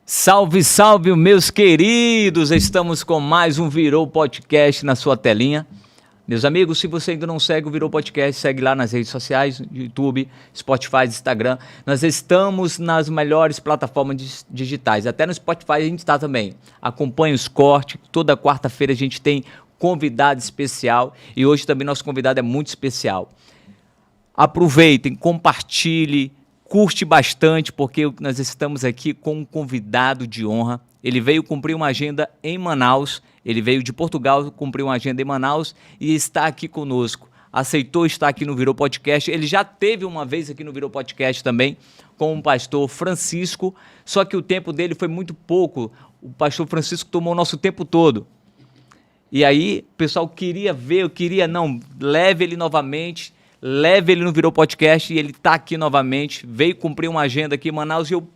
Salve, salve, meus queridos! Estamos com mais um Virou Podcast na sua telinha. Meus amigos, se você ainda não segue o Virou Podcast, segue lá nas redes sociais, YouTube, Spotify, Instagram. Nós estamos nas melhores plataformas digitais. Até no Spotify a gente está também. Acompanhe os cortes. Toda quarta-feira a gente tem convidado especial. E hoje também nosso convidado é muito especial. Aproveitem, compartilhe. Curte bastante, porque nós estamos aqui com um convidado de honra. Ele veio cumprir uma agenda em Manaus, ele veio de Portugal cumprir uma agenda em Manaus e está aqui conosco. Aceitou estar aqui no Virou Podcast. Ele já teve uma vez aqui no Virou Podcast também, com o pastor Francisco, só que o tempo dele foi muito pouco. O pastor Francisco tomou o nosso tempo todo. E aí, o pessoal queria ver, leve ele novamente. Leve ele no Virou Podcast e ele está aqui novamente, veio cumprir uma agenda aqui em Manaus e eu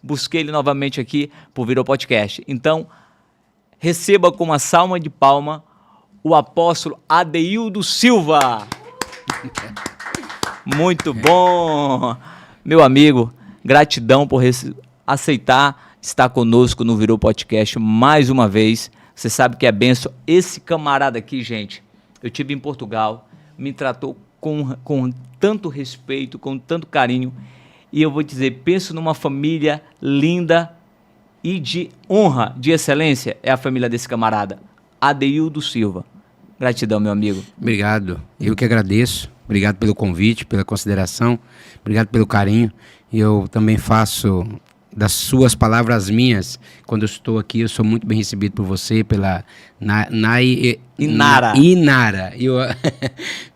busquei ele novamente aqui para o Virou Podcast. Então, receba com uma salva de palma o apóstolo Adeildo Silva. Muito bom! Meu amigo, gratidão por aceitar estar conosco no Virou Podcast mais uma vez. Você sabe que é benção. Esse camarada aqui, gente, eu tive em Portugal, me tratou com tanto respeito, com tanto carinho, e eu vou dizer, penso numa família linda e de honra, de excelência, é a família desse camarada, Adeildo Silva. Gratidão, meu amigo. Obrigado, eu que agradeço, obrigado pelo convite, pela consideração, obrigado pelo carinho, e eu também faço das suas palavras minhas. Quando eu estou aqui, eu sou muito bem recebido por você, pela Inara,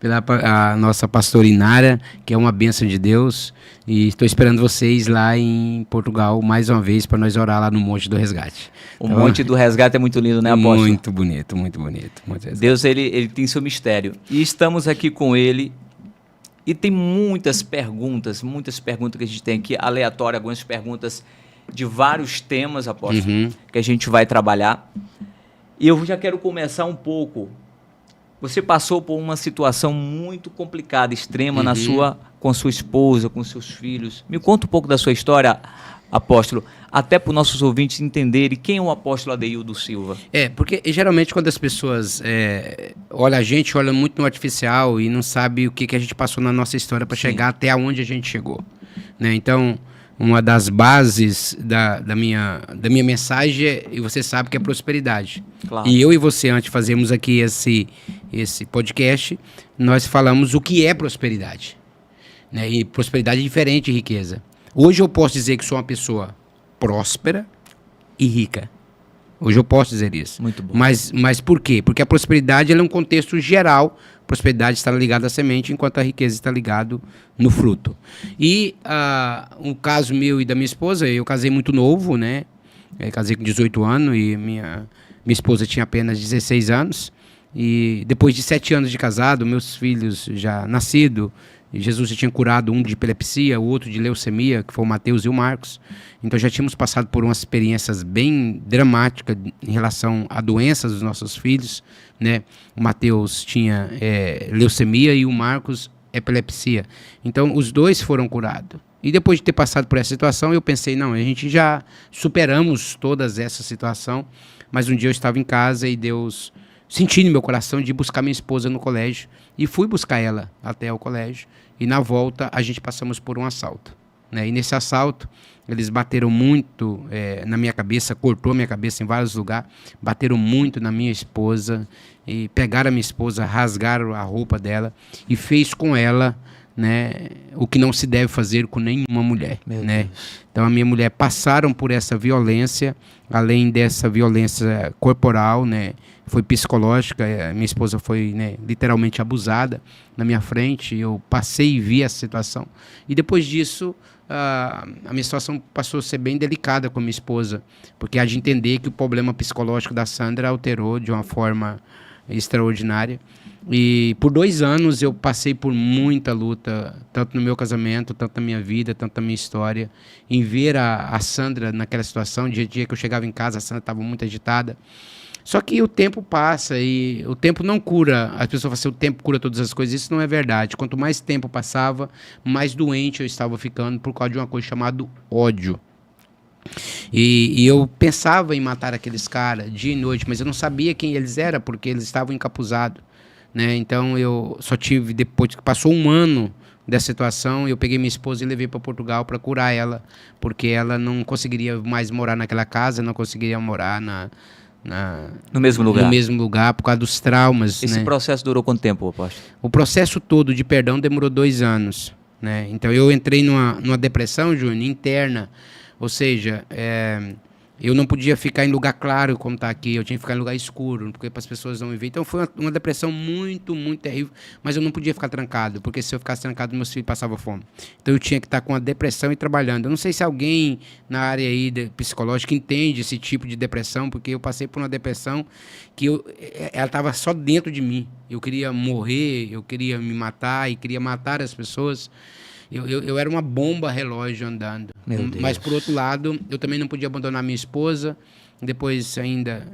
pela a nossa pastora Inara, que é uma bênção de Deus, e estou esperando vocês lá em Portugal mais uma vez para nós orar lá no Monte do Resgate. O Monte do Resgate é muito lindo, né, apóstolo? Muito bonito, muito bonito. Deus, ele tem seu mistério, e estamos aqui com ele. E tem muitas perguntas que a gente tem aqui, aleatórias, algumas perguntas de vários temas, apóstolo, que a gente vai trabalhar. E eu já quero começar um pouco. Você passou por uma situação muito complicada, extrema, com sua esposa, com seus filhos. Me conta um pouco da sua história, apóstolo, até para os nossos ouvintes entenderem quem é o apóstolo Adeildo Silva. Porque geralmente quando as pessoas olham a gente, olham muito no artificial e não sabem o que a gente passou na nossa história para chegar até onde a gente chegou, né? Então, uma das bases da minha mensagem, e você sabe que é prosperidade. Claro. E eu e você, antes de fazermos aqui esse podcast, nós falamos o que é prosperidade, né? E prosperidade é diferente de riqueza. Hoje eu posso dizer que sou uma pessoa próspera e rica. Hoje eu posso dizer isso. Muito bom. Mas por quê? Porque a prosperidade ela é um contexto geral. A prosperidade está ligada à semente, enquanto a riqueza está ligada no fruto. E um caso meu e da minha esposa, eu casei muito novo, né? Casei com 18 anos e minha esposa tinha apenas 16 anos. E depois de 7 anos de casado, meus filhos já nascidos, Jesus já tinha curado um de epilepsia, o outro de leucemia, que foi o Mateus e o Marcos. Então já tínhamos passado por umas experiências bem dramáticas em relação a doenças dos nossos filhos, né? O Mateus tinha leucemia e o Marcos epilepsia. Então os dois foram curados. E depois de ter passado por essa situação, eu pensei, não, a gente já superamos toda essa situação. Mas um dia eu estava em casa e Deus senti no meu coração de buscar minha esposa no colégio. E fui buscar ela até o colégio. E na volta a gente passamos por um assalto, né? E nesse assalto eles bateram muito na minha cabeça, cortou minha cabeça em vários lugares, bateram muito na minha esposa e pegaram a minha esposa, rasgaram a roupa dela e fez com ela, né, o que não se deve fazer com nenhuma mulher, né? Então a minha mulher passaram por essa violência, além dessa violência corporal, né, foi psicológica. Minha esposa foi, né, literalmente abusada na minha frente. Eu passei e vi essa situação. E depois disso, a minha situação passou a ser bem delicada com a minha esposa, porque há de entender que o problema psicológico da Sandra alterou de uma forma extraordinária. E por 2 anos eu passei por muita luta, tanto no meu casamento, tanto na minha vida, tanto na minha história, em ver a Sandra naquela situação. Dia a dia que eu chegava em casa, a Sandra estava muito agitada. Só que o tempo passa e o tempo não cura. As pessoas falam assim, o tempo cura todas as coisas. Isso não é verdade. Quanto mais tempo passava, mais doente eu estava ficando por causa de uma coisa chamada ódio. E eu pensava em matar aqueles caras dia e noite, mas eu não sabia quem eles eram, porque eles estavam encapuzados, né? Então eu só tive, depois que passou um ano dessa situação, eu peguei minha esposa e levei para Portugal para curar ela, porque ela não conseguiria mais morar naquela casa, não conseguiria morar no mesmo lugar. No mesmo lugar, por causa dos traumas. Esse né? processo durou quanto tempo, apóstolo? O processo todo de perdão demorou 2 anos. Né? Então eu entrei numa depressão, Júnior, interna. Ou seja, eu não podia ficar em lugar claro como está aqui, eu tinha que ficar em lugar escuro, porque para as pessoas não me verem. Então foi uma depressão muito, muito terrível, mas eu não podia ficar trancado, porque se eu ficasse trancado, meus filhos passavam fome. Então eu tinha que estar com a depressão e trabalhando. Eu não sei se alguém na área aí psicológica entende esse tipo de depressão, porque eu passei por uma depressão que ela estava só dentro de mim. Eu queria morrer, eu queria me matar e queria matar as pessoas. Eu era uma bomba relógio andando. Mas, por outro lado, eu também não podia abandonar minha esposa. Depois, ainda,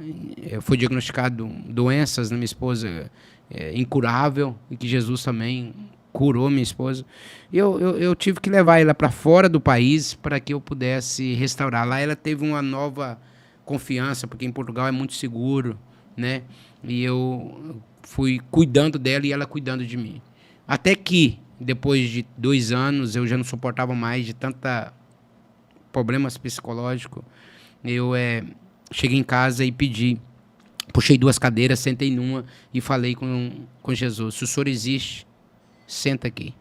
foi diagnosticado doenças na minha esposa incurável, e que Jesus também curou minha esposa. Eu tive que levar ela para fora do país para que eu pudesse restaurar. Lá ela teve uma nova confiança, porque em Portugal é muito seguro, né? E eu fui cuidando dela e ela cuidando de mim. Até que, depois de 2 anos, eu já não suportava mais de tanta problemas psicológicos. Eu cheguei em casa e pedi, puxei 2 cadeiras, sentei numa e falei com Jesus: se o senhor existe, senta aqui.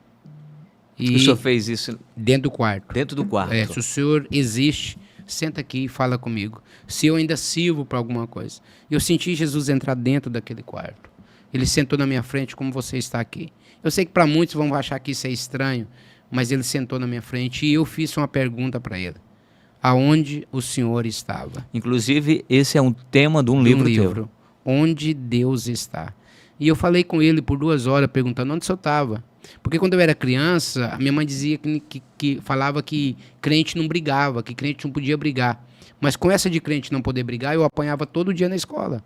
E o senhor fez isso dentro do quarto? Dentro do quarto. Se o senhor existe, senta aqui e fala comigo. Se eu ainda sirvo para alguma coisa. Eu senti Jesus entrar dentro daquele quarto. Ele sentou na minha frente como você está aqui. Eu sei que para muitos vão achar que isso é estranho, mas ele sentou na minha frente e eu fiz uma pergunta para ele: aonde o senhor estava? Inclusive, esse é um tema de um livro teu. Onde Deus está. E eu falei com ele por 2 horas, perguntando onde o senhor estava. Porque quando eu era criança, a minha mãe dizia que falava que crente não brigava, que crente não podia brigar. Mas com essa de crente não poder brigar, eu apanhava todo dia na escola.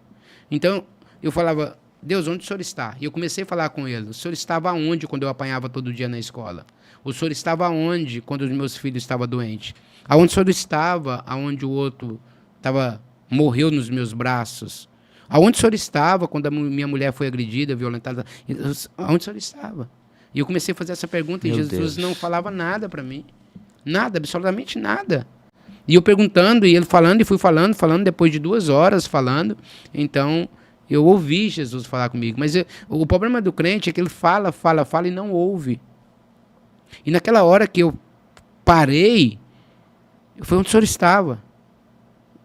Então, eu falava: Deus, onde o senhor está? E eu comecei a falar com ele: o senhor estava onde quando eu apanhava todo dia na escola? O senhor estava onde quando os meus filhos estavam doentes? Aonde o senhor estava, aonde o outro morreu nos meus braços? Aonde o senhor estava quando a minha mulher foi agredida, violentada? Aonde o senhor estava? E eu comecei a fazer essa pergunta e Jesus não falava nada para mim. Nada, absolutamente nada. E eu perguntando, e ele falando, e fui falando, depois de 2 horas falando. Então, eu ouvi Jesus falar comigo. Mas o problema do crente é que ele fala e não ouve. E naquela hora que eu parei, foi onde o senhor estava.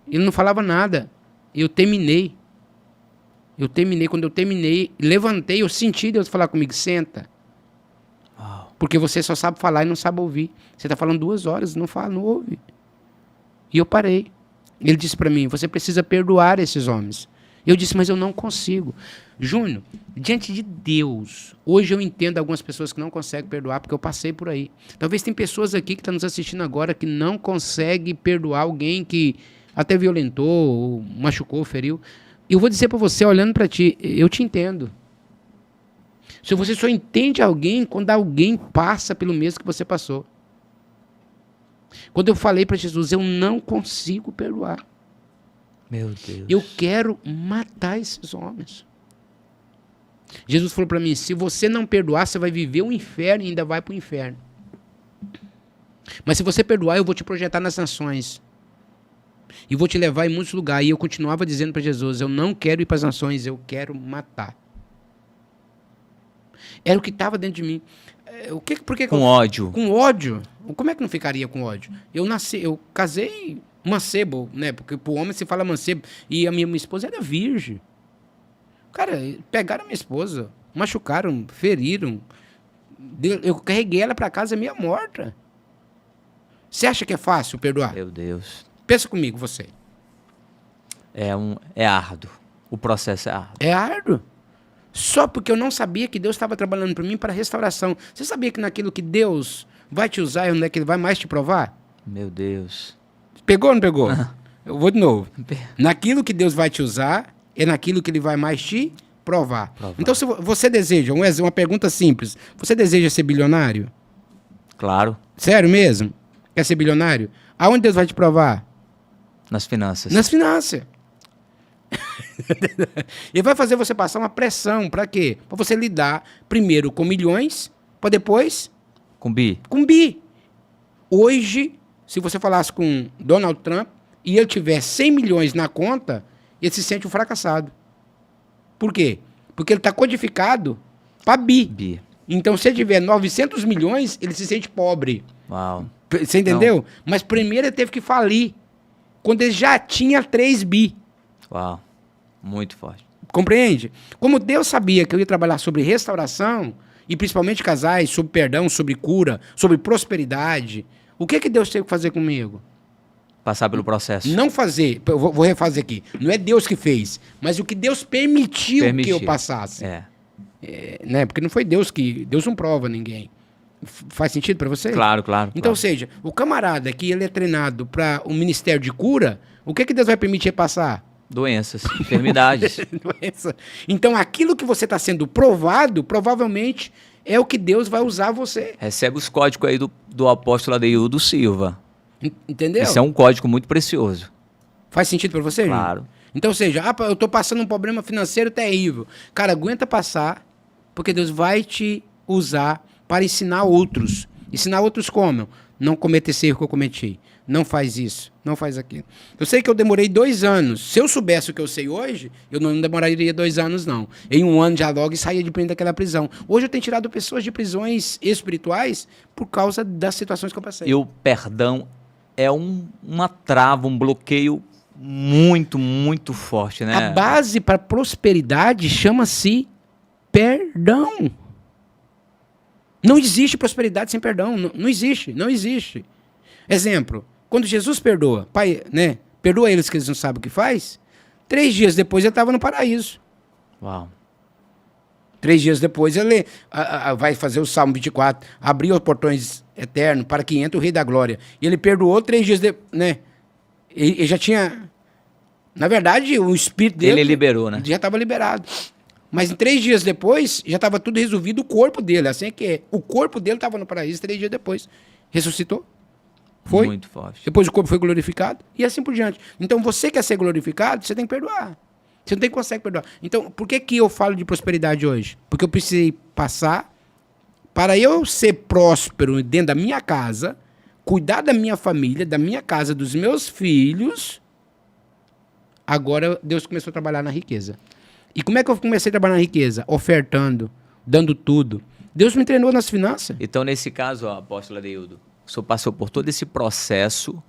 Ele não falava nada. Eu terminei. Quando eu terminei, levantei, eu senti Deus falar comigo: senta. Porque você só sabe falar e não sabe ouvir. Você está falando 2 horas, não fala, não ouve. E eu parei. Ele disse para mim: você precisa perdoar esses homens. Eu disse: mas eu não consigo. Júnior, diante de Deus, hoje eu entendo algumas pessoas que não conseguem perdoar, porque eu passei por aí. Talvez tem pessoas aqui que estão nos assistindo agora que não conseguem perdoar alguém que até violentou, machucou, feriu. Eu vou dizer para você, olhando para ti, eu te entendo. Se você só entende alguém quando alguém passa pelo mesmo que você passou. Quando eu falei para Jesus: eu não consigo perdoar. Meu Deus. Eu quero matar esses homens. Jesus falou para mim: se você não perdoar, você vai viver o inferno e ainda vai para o inferno. Mas se você perdoar, eu vou te projetar nas nações. E vou te levar em muitos lugares. E eu continuava dizendo para Jesus: eu não quero ir para as nações, eu quero matar. Era o que estava dentro de mim. Com ódio. Com ódio. Como é que não ficaria com ódio? Eu casei mancebo, né? Porque pro homem se fala mancebo. E a minha esposa era virgem. Cara, pegaram a minha esposa, machucaram, feriram. Eu carreguei ela para casa meia morta. Você acha que é fácil perdoar? Meu Deus. Pensa comigo, você. É árduo. O processo é árduo. É árduo. Só porque eu não sabia que Deus estava trabalhando para mim para restauração. Você sabia que naquilo que Deus vai te usar é onde é que Ele vai mais te provar? Meu Deus. Pegou ou não pegou? Eu vou de novo. Naquilo que Deus vai te usar, é naquilo que Ele vai mais te provar. Então, se você deseja, uma pergunta simples, você deseja ser bilionário? Claro. Sério mesmo? Quer ser bilionário? Aonde Deus vai te provar? Nas finanças. Nas finanças. Ele vai fazer você passar uma pressão. Para quê? Para você lidar primeiro com milhões, para depois Com bi. com bi. Hoje, se você falasse com Donald Trump e ele tiver 100 milhões na conta, ele se sente um fracassado. Por quê? Porque ele está codificado para bi. Bi. Então, se ele tiver 900 milhões, ele se sente pobre. Uau. Você entendeu? Mas primeiro ele teve que falir, quando ele já tinha 3 bi. Uau. Muito forte. Compreende? Como Deus sabia que eu ia trabalhar sobre restauração, e principalmente casais, sobre perdão, sobre cura, sobre prosperidade, o que Deus teve que fazer comigo? Passar pelo processo. Não fazer, eu vou refazer aqui, não é Deus que fez, mas o que Deus permitiu que eu passasse. Né? Porque não foi Deus não prova ninguém. Faz sentido para você? Claro. Então, claro. ou seja, o camarada que ele é treinado para o ministério de cura, o que Deus vai permitir passar? Doenças, enfermidades. Doença. Então, aquilo que você está sendo provado, provavelmente é o que Deus vai usar você. Recebe os códigos aí do apóstolo Adeildo Silva. Entendeu? Isso é um código muito precioso. Faz sentido para você, Claro. Júnior? Então, ou seja, eu estou passando um problema financeiro terrível. Cara, aguenta passar, porque Deus vai te usar para ensinar outros. Ensinar outros como? Não cometa esse erro que eu cometi. Não faz isso, não faz aquilo. Eu sei que eu demorei 2 anos. Se eu soubesse o que eu sei hoje, eu não demoraria 2 anos, não. Em 1 ano já logo saía de dentro daquela prisão. Hoje eu tenho tirado pessoas de prisões espirituais por causa das situações que eu passei. E o perdão é uma trava, um bloqueio muito, muito forte, né? A base para prosperidade chama-se perdão. Não existe prosperidade sem perdão. Não existe, não existe. Exemplo, quando Jesus perdoa, Pai, né? Perdoa eles que eles não sabem o que faz. 3 dias depois ele estava no paraíso. Uau. 3 dias depois ele vai fazer o Salmo 24. Abriu os portões eternos para que entre o Rei da Glória. E ele perdoou 3 dias depois, né? Ele já tinha... Na verdade, o espírito dele... Ele liberou, né? Já estava liberado. Mas em 3 dias depois, já estava tudo resolvido, o corpo dele. Assim é que é. O corpo dele estava no paraíso 3 dias depois. Ressuscitou. Foi. Muito forte. Depois o corpo foi glorificado. E assim por diante. Então, você quer ser glorificado, você tem que perdoar. Você não consegue perdoar. Então, por que eu falo de prosperidade hoje? Porque eu precisei passar para eu ser próspero dentro da minha casa, cuidar da minha família, da minha casa, dos meus filhos. Agora, Deus começou a trabalhar na riqueza. E como é que eu comecei a trabalhar na riqueza? Ofertando, dando tudo. Deus me treinou nas finanças. Então, nesse caso, ó, apóstolo Adeildo, o senhor passou por todo esse processo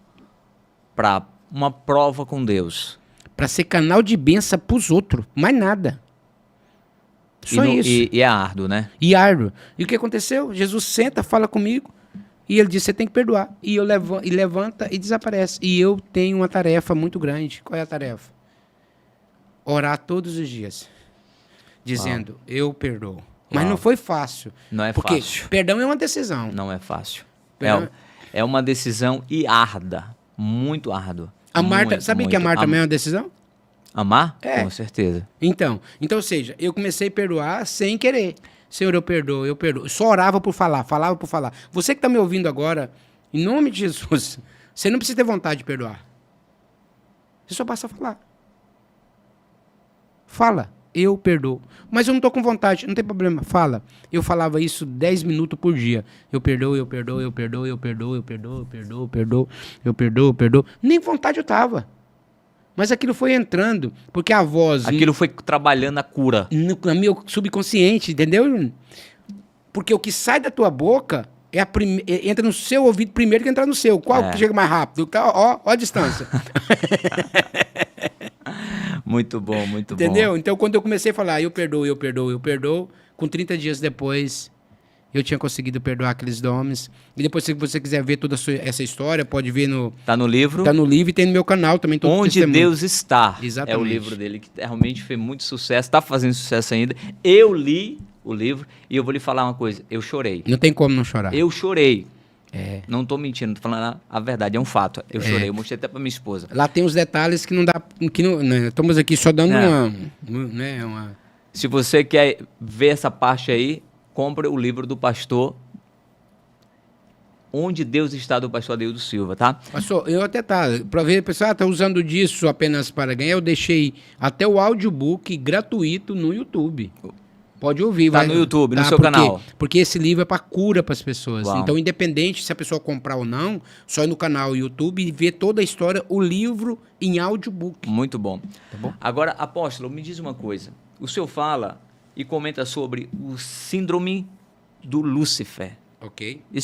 para uma prova com Deus. Para ser canal de bênção para os outros. Mais nada. Só isso. E é árduo, né? E árduo. E o que aconteceu? Jesus senta, fala comigo. E ele diz, você tem que perdoar. E eu levanta e desaparece. E eu tenho uma tarefa muito grande. Qual é a tarefa? Orar todos os dias. Dizendo, eu perdoo. Mas não foi fácil. Não é porque fácil. Perdão é uma decisão. Não é fácil. Perdão... É uma decisão e árdua. Muito árdua. A Marta, muito, sabe muito. que amar também é uma decisão? Amar? É. Com certeza. Então, ou seja, eu comecei a perdoar sem querer. Senhor, eu perdoo, eu perdoo. Só orava por falar, falava por falar. Você que está me ouvindo agora, em nome de Jesus, você não precisa ter vontade de perdoar. Você só basta falar. Fala, eu perdoo. Mas eu não estou com vontade, não tem problema, fala. Eu falava isso 10 minutos por dia. Eu perdoo, eu perdoo, eu perdoo, eu perdoo, eu perdoo, eu perdoo, eu perdoo, eu perdoo, eu perdoo. Nem vontade eu estava. Mas aquilo foi entrando, porque a voz... Aquilo foi trabalhando a cura. No meu subconsciente, entendeu? Porque o que sai da tua boca entra no seu ouvido primeiro que entra no seu. Qual que chega mais rápido? Ó a distância. Muito bom, muito bom. Entendeu? Então, quando eu comecei a falar, eu perdoo, eu perdoo, eu perdoo, com 30 dias depois, eu tinha conseguido perdoar aqueles homens. E depois, se você quiser ver toda essa história, pode ver no... Tá no livro. Tá no livro e tem no meu canal também. Todo Onde testemunho. Deus está. Exatamente. É o livro dele, que realmente fez muito sucesso, está fazendo sucesso ainda. Eu li o livro e eu vou lhe falar uma coisa. Eu chorei. Não tem como não chorar. Eu chorei. É. Não tô mentindo, tô falando a verdade, é um fato. Eu chorei, eu mostrei até pra minha esposa. Lá tem os detalhes que não dá... Que não, né? Estamos aqui só dando uma... Se você quer ver essa parte aí, compre o livro do pastor Onde Deus Está, do pastor Adeildo Silva, tá? Pastor, eu até para ver, o pessoal está usando disso apenas para ganhar, eu deixei até o audiobook gratuito no YouTube. Pode ouvir. Tá no YouTube, no seu canal. Porque esse livro é para cura para as pessoas. Uau. Então, independente se a pessoa comprar ou não, só ir no canal YouTube e ver toda a história, o livro em audiobook. Muito bom. Tá bom? Agora, apóstolo, me diz uma coisa. O senhor fala e comenta sobre o síndrome do Lúcifer. Ok. Me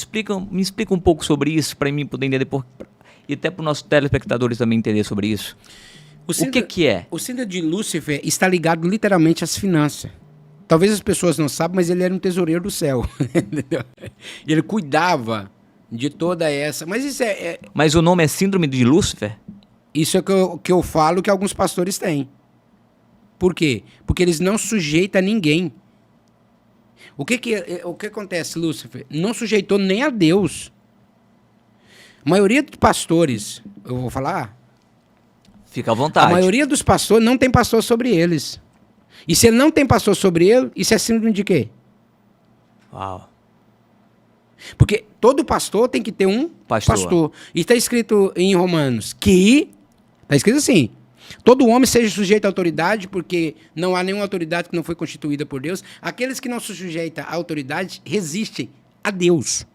explica um pouco sobre isso, para mim poder entender, e até para os nossos telespectadores também entender sobre isso. O que é? O síndrome de Lúcifer está ligado literalmente às finanças. Talvez as pessoas não saibam, mas ele era um tesoureiro do céu. Entendeu? Ele cuidava de toda essa... Mas isso Mas o nome é síndrome de Lúcifer? Isso é que eu falo que alguns pastores têm. Por quê? Porque eles não sujeitam a ninguém. O que acontece, Lúcifer? Não sujeitou nem a Deus. A maioria dos pastores, eu vou falar... Fica à vontade. A maioria dos pastores não tem pastor sobre eles. E se ele não tem pastor sobre ele, isso é síndrome de quê? Uau. Porque todo pastor tem que ter um pastor. E está escrito em Romanos que... Está escrito assim... Todo homem seja sujeito à autoridade, porque não há nenhuma autoridade que não foi constituída por Deus. Aqueles que não se sujeitam à autoridade resistem a Deus.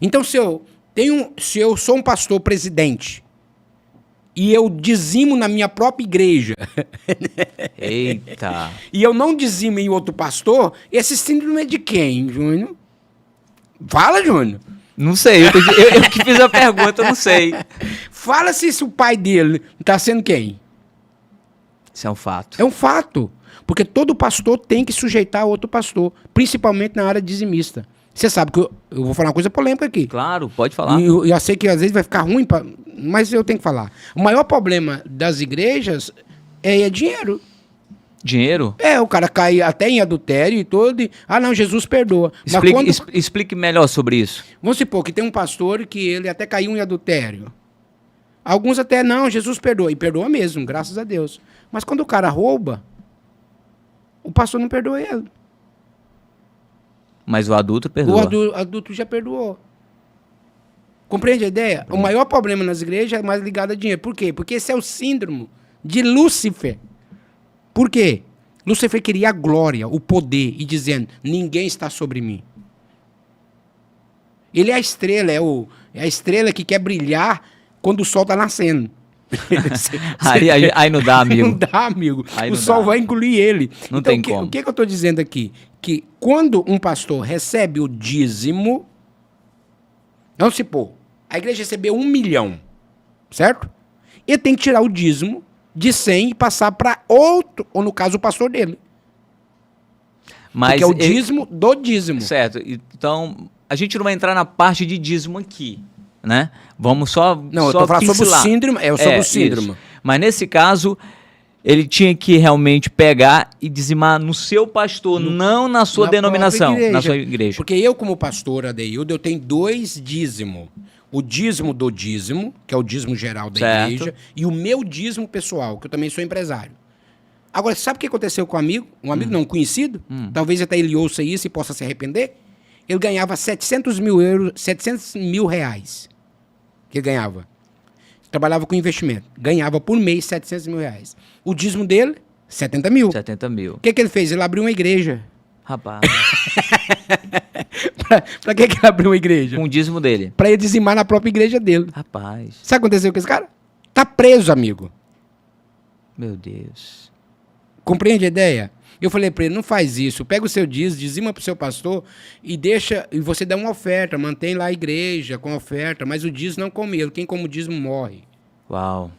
Então, se eu sou um pastor presidente e eu dizimo na minha própria igreja Eita. e eu não dizimo em outro pastor, esse síndrome é de quem, Júnior? Fala, Júnior. Não sei, eu que fiz a pergunta, eu não sei. Fala se o pai dele está sendo quem? Isso é um fato. É um fato. Porque todo pastor tem que sujeitar outro pastor, principalmente na área dizimista. Você sabe que eu vou falar uma coisa polêmica aqui. Claro, pode falar. E eu sei que às vezes vai ficar ruim, mas eu tenho que falar. O maior problema das igrejas é dinheiro. Dinheiro? O cara cai até em adultério e tudo. Não, Jesus perdoa. Explique melhor sobre isso. Vamos supor que tem um pastor que ele até caiu em adultério. Alguns até, não, Jesus perdoa. E perdoa mesmo, graças a Deus. Mas quando o cara rouba, o pastor não perdoa ele. Mas o adulto perdoa. O adulto já perdoou. Compreende a ideia? O maior problema nas igrejas é mais ligado a dinheiro. Por quê? Porque esse é o síndrome de Lúcifer. Por quê? Lúcifer queria a glória, o poder, e dizendo, ninguém está sobre mim. Ele é a estrela, é a estrela que quer brilhar quando o sol está nascendo. aí não dá, amigo. Não dá, amigo. Aí o sol vai engolir ele. Não então, tem como. O que eu estou dizendo aqui? Que quando um pastor recebe o dízimo, vamos supor, a igreja recebeu 1 milhão, certo? Ele tem que tirar o dízimo de 100 e passar para outro, ou no caso o pastor dele. Mas porque é o dízimo do dízimo. Certo. Então, a gente não vai entrar na parte de dízimo aqui, né? Vamos só Não, eu tô falando sobre o síndrome, sobre o síndrome. Isso. Mas nesse caso, ele tinha que realmente pegar e dizimar no seu pastor, não na sua denominação, na sua igreja. Porque eu, como pastor Adeildo, eu tenho 2 dízimos. O dízimo do dízimo, que é o dízimo geral da igreja, e o meu dízimo pessoal, que eu também sou empresário. Agora, sabe o que aconteceu com um amigo? Um amigo não, um conhecido? Talvez até ele ouça isso e possa se arrepender. Ele ganhava 700 mil reais. Que ele ganhava. Trabalhava com investimento. Ganhava por mês 700 mil reais. O dízimo dele, 70 mil. 70 mil. O que ele fez? Ele abriu uma igreja. Rapaz. Pra que ele abriu uma igreja? Com o dízimo dele. Pra ele dizimar na própria igreja dele. Rapaz. Sabe o que aconteceu com esse cara? Tá preso, amigo. Meu Deus. Compreende a ideia? Eu falei pra ele, não faz isso. Pega o seu dízimo, dizima pro seu pastor e deixa, e você dá uma oferta, mantém lá a igreja com oferta, mas o dízimo não come ele. Quem come o dízimo morre. Uau.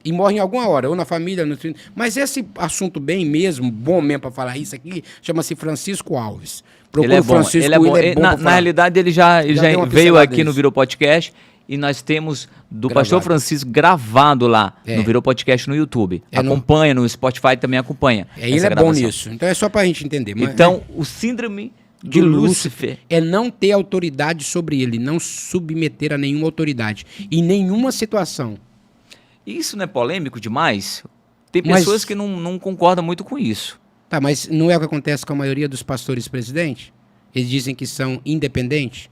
E morre em alguma hora, ou na família, no... Mas esse assunto bem mesmo, bom mesmo para falar isso aqui, chama-se Francisco Alves. Ele é bom, ele é bom. Na realidade, ele já veio aqui no Virou Podcast e nós temos do pastor Francisco gravado lá no Virou Podcast no YouTube. Acompanha, no Spotify também acompanha. Ele é bom nisso. Então é só para a gente entender. Então, o síndrome de Lúcifer é não ter autoridade sobre ele, não submeter a nenhuma autoridade, em nenhuma situação. Isso não é polêmico demais? Tem pessoas que não concordam muito com isso. Tá, mas não é o que acontece com a maioria dos pastores presidentes? Eles dizem que são independentes?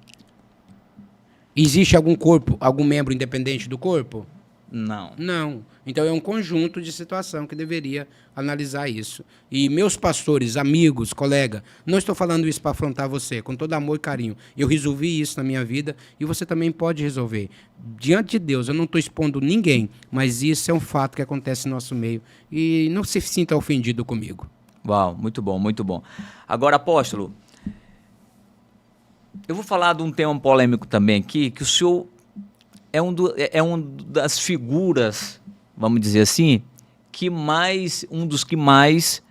Existe algum corpo, algum membro independente do corpo? Não. Não. Então é um conjunto de situação que deveria analisar isso. E meus pastores, amigos, colega, não estou falando isso para afrontar você, com todo amor e carinho. Eu resolvi isso na minha vida e você também pode resolver. Diante de Deus, eu não estou expondo ninguém, mas isso é um fato que acontece no nosso meio. E não se sinta ofendido comigo. Uau, muito bom, muito bom. Agora, apóstolo, eu vou falar de um tema polêmico também aqui, que o senhor é um das figuras, vamos dizer assim, um dos que mais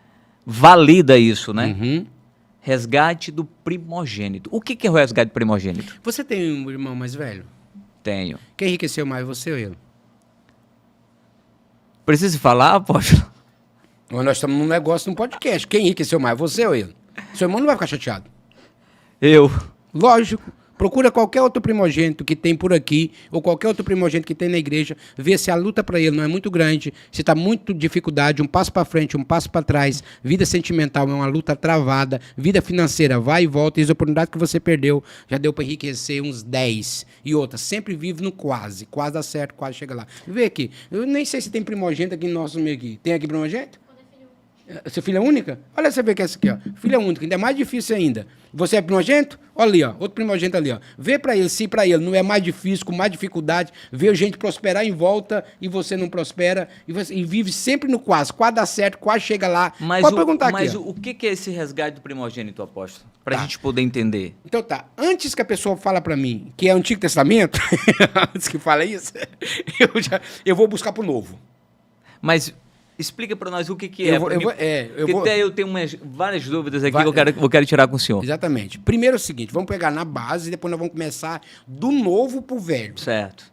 valida isso, né? Uhum. Resgate do primogênito. O que é o resgate do primogênito? Você tem um irmão mais velho? Tenho. Quem enriqueceu mais, você ou ele? Precisa falar, apóstolo? Nós estamos num negócio, num podcast. Quem enriqueceu mais, você ou ele? Seu irmão não vai ficar chateado. Eu. Lógico. Procura qualquer outro primogênito que tem por aqui, ou qualquer outro primogênito que tem na igreja, vê se a luta para ele não é muito grande, se está muito dificuldade, um passo para frente, um passo para trás, vida sentimental é uma luta travada, vida financeira vai e volta, e as oportunidades que você perdeu, já deu para enriquecer uns 10. E outra, sempre vive no quase dá certo, quase chega lá. Vê aqui, eu nem sei se tem primogênito aqui no nosso meio aqui. Tem aqui primogênito? Você filha única? Olha, você vê que é essa aqui, ó. Filha única, ainda é mais difícil ainda. Você é primogênito? Olha ali, ó. Outro primogênito ali, ó. Vê pra ele, se pra ele não é mais difícil, com mais dificuldade, vê gente prosperar em volta e você não prospera e vive sempre no quase. Quase dá certo, quase chega lá. Pode perguntar aqui. Mas o que é esse resgate do primogênito, apóstolo? Pra gente poder entender. Então tá. Antes que a pessoa fala pra mim que é o Antigo Testamento, antes que fala isso, eu vou buscar pro Novo. Mas explica para nós o que é. Eu tenho várias dúvidas aqui que eu quero tirar com o senhor. Exatamente. Primeiro é o seguinte, vamos pegar na base e depois nós vamos começar do novo pro velho. Certo.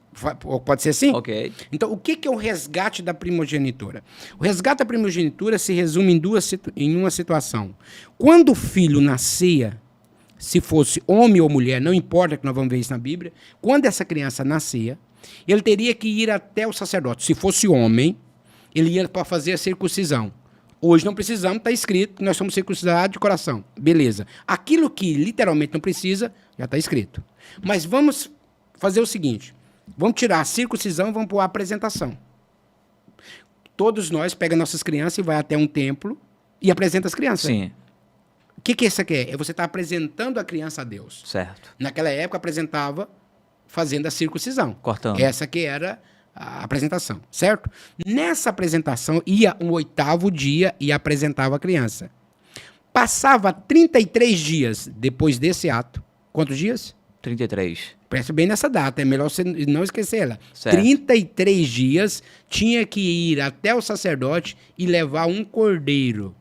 Pode ser assim? Ok. Então, o que é o resgate da primogenitura? O resgate da primogenitura se resume em uma situação. Quando o filho nascia, se fosse homem ou mulher, não importa, que nós vamos ver isso na Bíblia, quando essa criança nascia, ele teria que ir até o sacerdote. Se fosse homem, ele ia para fazer a circuncisão. Hoje não precisamos, está escrito que nós somos circuncidados de coração. Beleza. Aquilo que literalmente não precisa, já está escrito. Mas vamos fazer o seguinte. Vamos tirar a circuncisão e vamos pôr a apresentação. Todos nós pegamos nossas crianças e vai até um templo e apresenta as crianças. Sim. O que isso aqui é? É você estar apresentando a criança a Deus. Certo. Naquela época apresentava fazendo a circuncisão. Cortando. Essa que era a apresentação, certo? Nessa apresentação, ia um 8º dia e apresentava a criança. Passava 33 dias depois desse ato. Quantos dias? 33. Preste bem nessa data, é melhor você não esquecer ela. Certo. 33 dias, tinha que ir até o sacerdote e levar um cordeiro.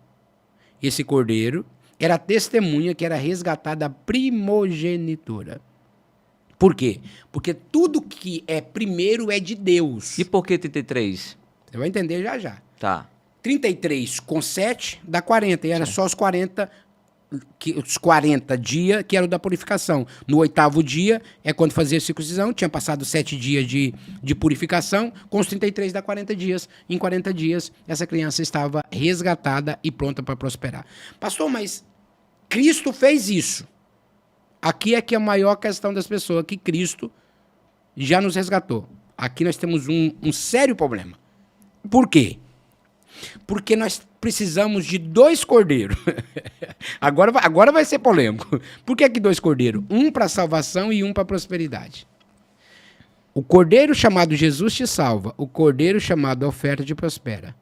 Esse cordeiro era a testemunha que era resgatada a primogenitura. Por quê? Porque tudo que é primeiro é de Deus. E por que 33? Você vai entender já já. Tá. 33 com 7 dá 40. E era só os 40 dias que eram da purificação. No 8º dia é quando fazia a circuncisão. Tinha passado 7 dias de purificação. Com os 33 dá 40 dias. Em 40 dias, essa criança estava resgatada e pronta para prosperar. Pastor, mas Cristo fez isso. Aqui é que é a maior questão das pessoas, que Cristo já nos resgatou. Aqui nós temos um sério problema. Por quê? Porque nós precisamos de 2 cordeiros. Agora vai ser polêmico. Por que 2 cordeiros? Um para salvação e um para prosperidade. O cordeiro chamado Jesus te salva. O cordeiro chamado oferta te prospera.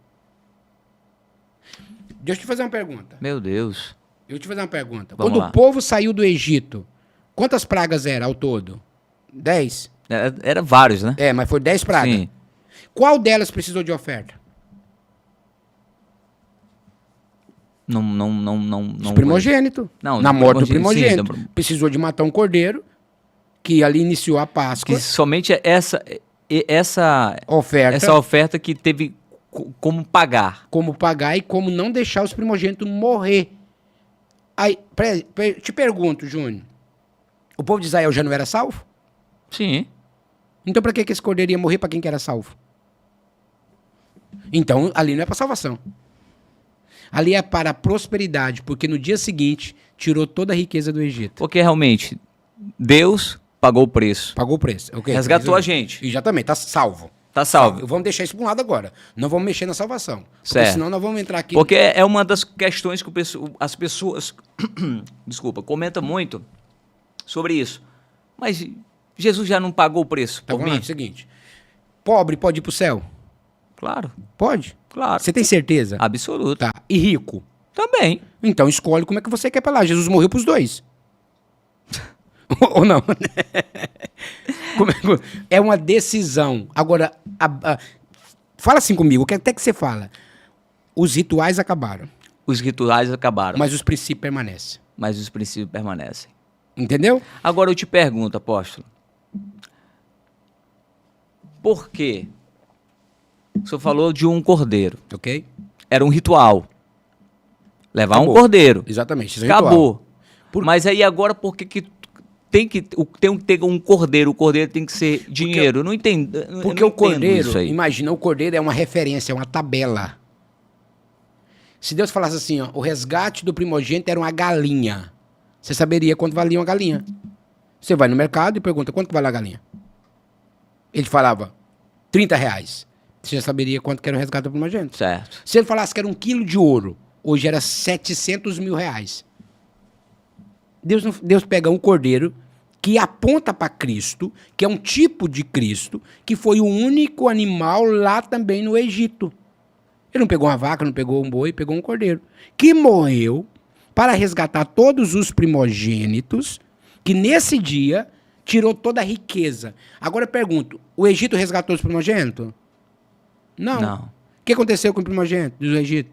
Deixa eu te fazer uma pergunta. Meu Deus. Eu vou te fazer uma pergunta. Vamos Quando lá. o povo saiu do Egito, quantas pragas eram ao todo? 10? Era vários, né? É, mas foi 10 pragas. Sim. Qual delas precisou de oferta? Não. Os primogênitos. Não, Na morte do primogênito. sim, Precisou de matar um cordeiro, que ali iniciou a Páscoa. Que somente essa Oferta. oferta que teve como pagar. Como pagar e como não deixar os primogênitos morrer. Aí, te pergunto, Júnior. O povo de Israel já não era salvo? Sim. Então para que esse cordeiro ia morrer para quem que era salvo? Então ali não é para salvação. Ali é para a prosperidade, porque no dia seguinte tirou toda a riqueza do Egito. Porque realmente Deus pagou o preço. Pagou o preço. Okay, Resgatou a gente. Exatamente, está salvo. Tá salvo. Vamos deixar isso para um lado agora. Não vamos mexer na salvação. Porque Certo. senão nós vamos entrar aqui... Porque é uma das questões que as pessoas desculpa, comentam muito sobre isso. Mas Jesus já não pagou o preço Tá, por vamos lá, mim? é o seguinte. Pobre pode ir para o céu? Claro, Pode. claro. Você tem certeza? Absoluto. Tá. E rico? Também. Então escolhe como é que você quer para lá. Jesus morreu para os dois. Ou não? É uma decisão. Agora, fala assim comigo, o que até que você fala? Os rituais acabaram, Os rituais acabaram, mas os princípios permanecem. mas os princípios permanecem. Entendeu? Agora eu te pergunto, apóstolo. Por quê? O senhor falou de um cordeiro. Ok? Era um ritual. Levar Acabou. um cordeiro. Exatamente. Isso é ritual. Acabou. Por- Mas aí agora por que tem que ter um cordeiro? O cordeiro tem que ser dinheiro. Eu não entendo. eu Porque não o entendo cordeiro, isso aí. imagina, o cordeiro é uma referência, é uma tabela. Se Deus falasse assim, ó, o resgate do primogênito era uma galinha, você saberia quanto valia uma galinha. Você vai no mercado e pergunta, quanto vale a galinha? Ele falava, R$30. Você já saberia quanto que era o resgate do primogênito. Certo. Se ele falasse que era 1 quilo de ouro, hoje era R$700 mil. Deus pega um cordeiro que aponta para Cristo, que é um tipo de Cristo, que foi o único animal lá também no Egito. Ele não pegou uma vaca, não pegou um boi, pegou um cordeiro, que morreu para resgatar todos os primogênitos, que nesse dia tirou toda a riqueza. Agora eu pergunto, o Egito resgatou os primogênitos? Não. Não. O que aconteceu com o primogênito do Egito?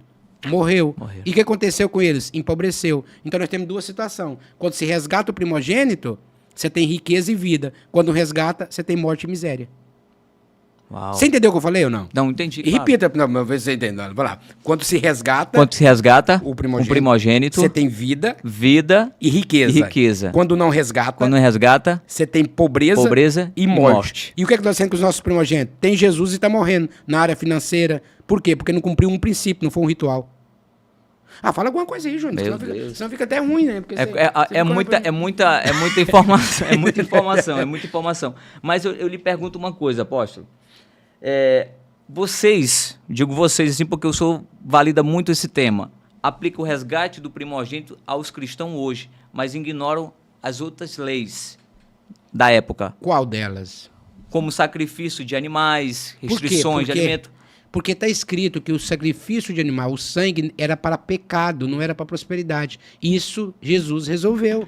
Morreu. Morreu. E o que aconteceu com eles? Empobreceu. Então nós temos duas situações. Quando se resgata o primogênito, você tem riqueza e vida. Quando resgata, você tem morte e miséria. Uau. Você entendeu o que eu falei ou não? Não entendi. E claro. repita, não, vê se você entendeu. Vai lá. Quando se resgata, Quando se resgata o o primogênito, primogênito, você tem vida vida e riqueza. e riqueza. Quando não resgata, Quando resgata, você tem pobreza, pobreza e morte. E o que é que nós temos com os nossos primogênitos? Tem Jesus e está morrendo na área financeira. Por quê? Porque não cumpriu um princípio, não foi um ritual. Ah, fala alguma coisa aí, Júnior. Meu Senão Deus. senão fica até ruim, né? Porque É muita informação, é muita informação, é muita informação. Mas eu lhe pergunto uma coisa, apóstolo. Vocês, digo vocês assim porque o senhor valida muito esse tema, aplica o resgate do primogênito aos cristãos hoje, mas ignoram as outras leis da época, Qual delas? como sacrifício de animais, Por quê? restrições de Por quê? alimento. Porque está escrito que o sacrifício de animal, o sangue, era para pecado, não era para prosperidade. Isso Jesus resolveu.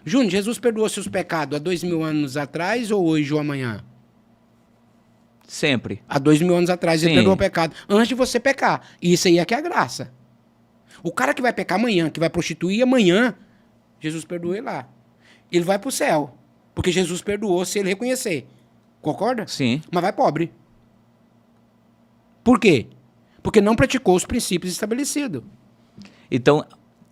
Júnior, Jesus perdoou seus pecados há 2000 anos atrás ou hoje ou amanhã? Sempre. Há 2000 anos atrás ele Sim. perdoou o pecado. Antes de você pecar. E isso aí é que é a graça. O cara que vai pecar amanhã, que vai prostituir amanhã, Jesus perdoou ele lá. Ele vai para o céu. Porque Jesus perdoou se ele reconhecer. Concorda? Sim. Mas vai pobre. Por quê? Porque não praticou os princípios estabelecidos. Então,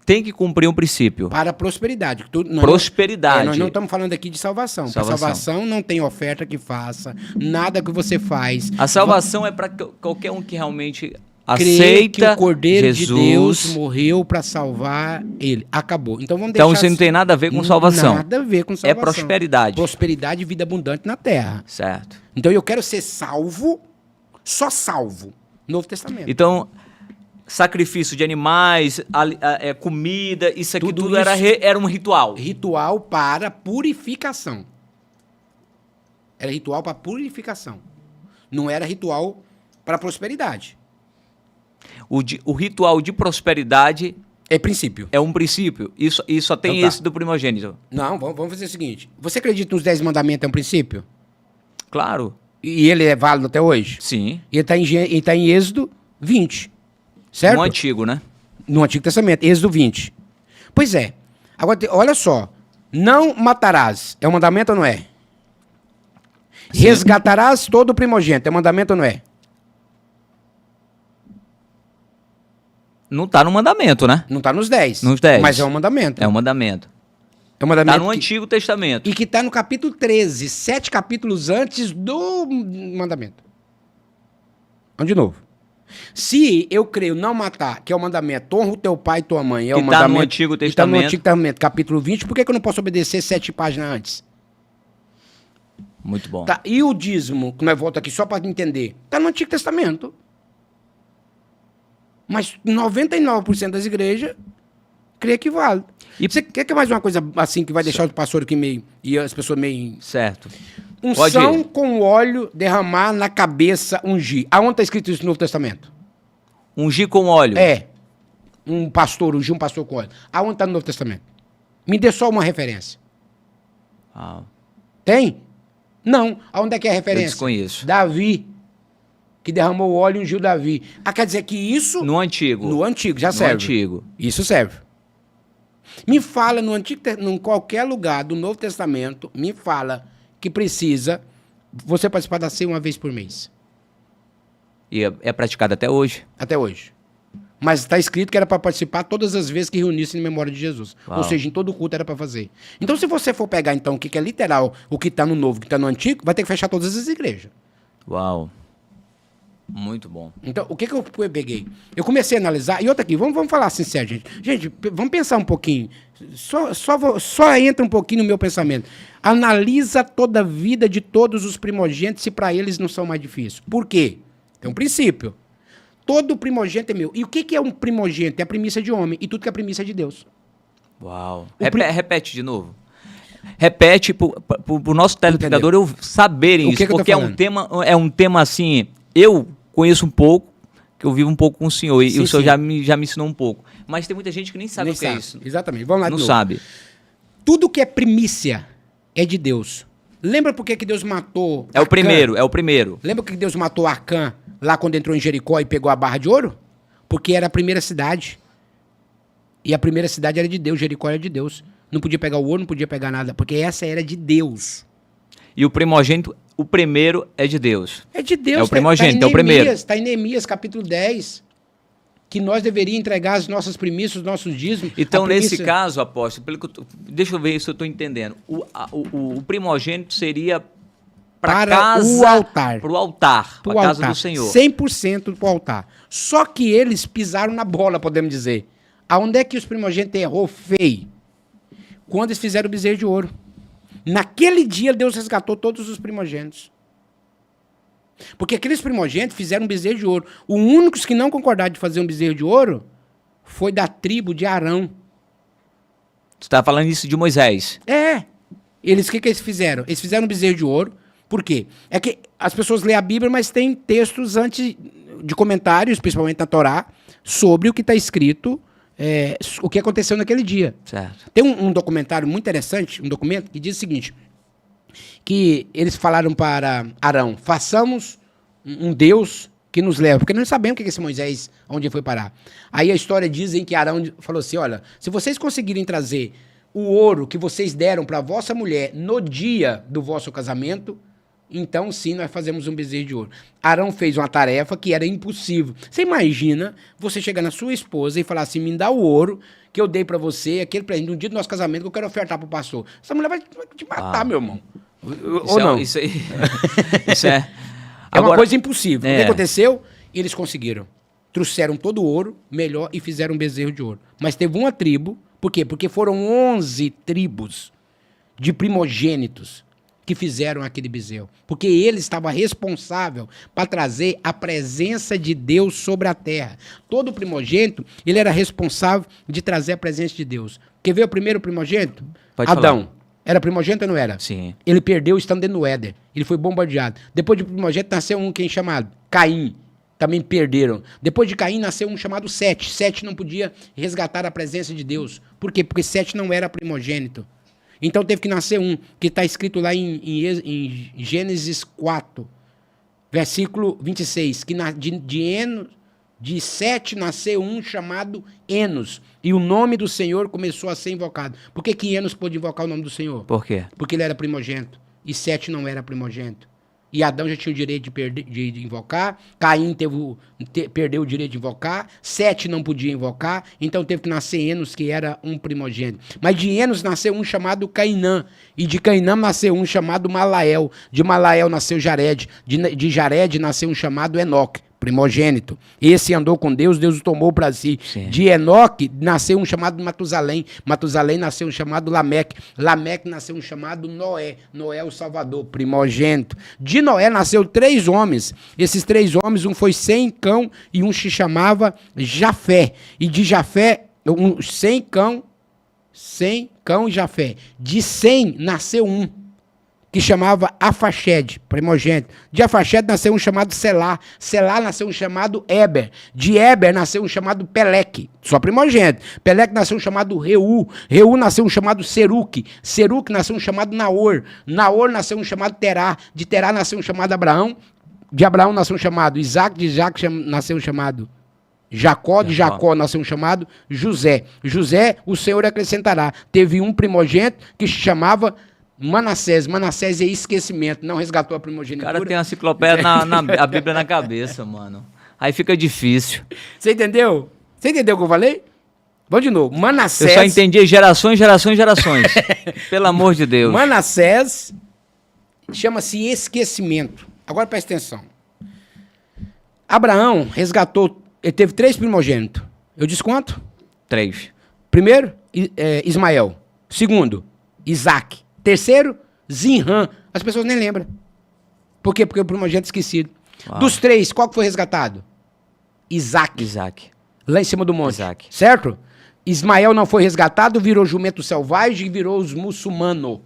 tem que cumprir um princípio. Para a prosperidade. Prosperidade. Nós não estamos falando aqui de salvação. Para Salvação. salvação não tem oferta que faça, nada que você faz. A salvação é para qualquer um que realmente Crê aceita que o Cordeiro Jesus. de Deus morreu para salvar ele. Acabou. Então vamos Então deixar isso não tem nada a ver com salvação. Nada a ver com É salvação. prosperidade. Prosperidade e vida abundante na terra. Certo. Então eu quero ser salvo, só salvo. Novo Testamento. Então, sacrifício de animais, comida, isso aqui Tudo tudo era, isso. era um ritual. Ritual para purificação. Era ritual para purificação. Não era ritual para prosperidade. O ritual de prosperidade É princípio. é um princípio. Isso só tem Então tá. esse do primogênito. Não, vamos fazer o seguinte. Você acredita nos 10 mandamentos é um princípio? Claro. E ele é válido até hoje? Sim. E ele está em Êxodo 20. Certo? No antigo, né? No Antigo Testamento, Êxodo 20. Pois é. Agora, olha só. Não matarás. É um mandamento ou não é? Sim. Resgatarás todo o primogênito. É um mandamento ou não é? Não está no mandamento, né? Não está nos 10. Nos 10. Mas é um mandamento. É um mandamento. É um mandamento Está no que- Antigo Testamento. E que está no capítulo 13, 7 capítulos antes do mandamento. Vamos de novo. Se eu creio não matar, que é o mandamento, honra o teu pai e tua mãe, é Que o tá mandamento. no Antigo que tá no Testamento. Antigo Testamento, capítulo 20, por que eu não posso obedecer 7 páginas antes? Muito bom. Tá, e o dízimo, que nós voltamos aqui só para entender, tá no Antigo Testamento. Mas 99% das igrejas crê que vale. E- Você quer que mais uma coisa assim que vai deixar o pastor aqui meio, e as pessoas meio... Certo. Pode Unção ir. com óleo, derramar na cabeça, ungir. Aonde está escrito isso no Novo Testamento? Ungir com óleo. É. Um pastor, ungir um pastor com óleo. Aonde está no Novo Testamento? Me dê só uma referência. Ah, Tem? Não. Aonde é que é a eu referência? desconheço. Davi, que derramou o óleo e ungiu Davi. Ah, quer dizer que isso... No Antigo. No Antigo, já No serve. Antigo. Isso serve. Me fala no Antigo, em qualquer lugar do Novo Testamento, me fala que precisa você participar da ceia uma vez por mês. E é praticado até hoje. Até hoje. Mas está escrito que era para participar todas as vezes que reunisse em memória de Jesus. Uau. Ou seja, em todo culto era para fazer. Então, se você for pegar, então, o que é literal, o que está no Novo, o que está no Antigo, vai ter que fechar todas as igrejas. Uau. Muito bom. Então, o que eu peguei? Eu comecei a analisar, e outra aqui, vamos falar sincero, gente. Gente, vamos pensar um pouquinho. Só entra um pouquinho no meu pensamento. Analisa toda a vida de todos os primogênitos se para eles não são mais difíceis. Por quê? Tem um princípio. Todo primogênito é meu. E o que é um primogênito? É a primícia de homem. E tudo que é primícia é de Deus. Uau. O Repete de novo. Repete pro nosso telespectador eu saberem O isso, que eu tô porque falando? é um tema assim, eu conheço um pouco, que eu vivo um pouco com o senhor, e Sim, o senhor sim. já me ensinou um pouco. Mas tem muita gente que nem sabe Nem o que é sabe. isso. Exatamente. Vamos lá de Não novo. sabe. Tudo que é primícia é de Deus. Lembra por que Deus matou É o Acã? primeiro, é o primeiro. Lembra por que Deus matou Acã lá quando entrou em Jericó e pegou a barra de ouro? Porque era a primeira cidade. E a primeira cidade era de Deus, Jericó era de Deus. Não podia pegar o ouro, não podia pegar nada, porque essa era de Deus. E o primogênito, o primeiro é de Deus. É de Deus. É o primogênito, é o primeiro. Está em Neemias, capítulo 10. Que nós deveríamos entregar as nossas primícias, os nossos dízimos. Então, A primícia- nesse caso, apóstolo, deixa eu ver se eu estou entendendo. O primogênito seria para Para casa, o altar. para o altar, pro para a casa altar. do Senhor. 100% pro altar. Só que eles pisaram na bola, podemos dizer. Aonde é que os primogênitos errou feio? Quando eles fizeram o bezerro de ouro. Naquele dia, Deus resgatou todos os primogênitos. Porque aqueles primogênitos fizeram um bezerro de ouro. O único que não concordaram de fazer um bezerro de ouro foi da tribo de Arão. Você está falando isso de Moisés. É. O que eles fizeram? Eles fizeram um bezerro de ouro. Por quê? É que as pessoas lêem a Bíblia, mas tem textos antes de comentários, principalmente na Torá, sobre o que está escrito, o que aconteceu naquele dia. Certo. Tem um documentário muito interessante, um documento, que diz o seguinte, que eles falaram para Arão, façamos um Deus que nos leva, porque nós não sabemos o que é esse Moisés, onde ele foi parar. Aí a história dizem que Arão falou assim, olha, se vocês conseguirem trazer o ouro que vocês deram para vossa mulher no dia do vosso casamento, então sim, nós fazemos um bezerro de ouro. Arão fez uma tarefa que era impossível. Você imagina você chegar na sua esposa e falar assim, me dá o ouro que eu dei para você, aquele presente, no dia do nosso casamento que eu quero ofertar pro pastor. Essa mulher vai te matar, meu irmão. Ou não? Isso aí. Isso é. É uma coisa impossível. O que É. aconteceu? Eles conseguiram. Trouxeram todo o ouro, melhor, e fizeram um bezerro de ouro. Mas teve uma tribo, por quê? Porque foram 11 tribos de primogênitos que fizeram aquele bezerro. Porque ele estava responsável para trazer a presença de Deus sobre a terra. Todo primogênito, ele era responsável de trazer a presença de Deus. Quer ver o primeiro primogênito? Pode Adão. falar. Era primogênito ou não era? Sim. Ele perdeu estando dentro do Éden. Ele foi bombardeado. Depois de primogênito nasceu um quem chamado Caim. Também perderam. Depois de Caim nasceu um chamado Sete. Sete não podia resgatar a presença de Deus. Por quê? Porque Sete não era primogênito. Então teve que nascer um, que está escrito lá em Gênesis 4, versículo 26, que de Sete nasceu um chamado Enos. E o nome do Senhor começou a ser invocado. Por que Enos pôde invocar o nome do Senhor? Por quê? Porque ele era primogênito. E Sete não era primogênito. E Adão já tinha o direito de invocar. Caim perdeu o direito de invocar. Sete não podia invocar. Então teve que nascer Enos, que era um primogênito. Mas de Enos nasceu um chamado Cainã. E de Cainã nasceu um chamado Malael. De Malael nasceu Jared. De Jared nasceu um chamado Enoque. primogênito. Esse andou com Deus, Deus o tomou para si. Sim. De Enoque nasceu um chamado Matusalém. Matusalém nasceu um chamado Lameque. Lameque nasceu um chamado Noé. Noé o Salvador, primogênito. De Noé nasceu 3 homens. Esses 3 homens, um foi Sem, Cão, e um se chamava Jafé. E de Jafé, Sem, Cão e Jafé. De Sem nasceu um que chamava Afaxed, primogênito. De Afaxed nasceu um chamado Selá. Selá nasceu um chamado Eber. De Eber nasceu um chamado Peleque, só primogênito. Peleque nasceu um chamado Reu. Reu nasceu um chamado Seruque. Seruque nasceu um chamado Naor. Naor nasceu um chamado Terá. De Terá nasceu um chamado Abraão. De Abraão nasceu um chamado Isaac. De Isaac nasceu um chamado Jacó. De Jacó nasceu um chamado José. José, o Senhor acrescentará. Teve um primogênito que se chamava Manassés. Manassés é esquecimento, não resgatou a primogenitura. O cara tem a enciclopédia, a Bíblia na cabeça, mano. Aí fica difícil. Você entendeu? Você entendeu o que eu falei? Vamos de novo. Manassés. Eu só entendi gerações. Pelo amor de Deus. Manassés chama-se esquecimento. Agora presta atenção. Abraão resgatou, ele teve 3 primogênitos. Eu desconto? 3. Primeiro, Ismael. Segundo, Isaac. Terceiro, Zinrã. As pessoas nem lembram. Por quê? Porque o primogênito esquecido. Uau. Dos 3, qual que foi resgatado? Isaac. Lá em cima do monte. Isaac. Certo? Ismael não foi resgatado, virou jumento selvagem e virou os muçulmanos.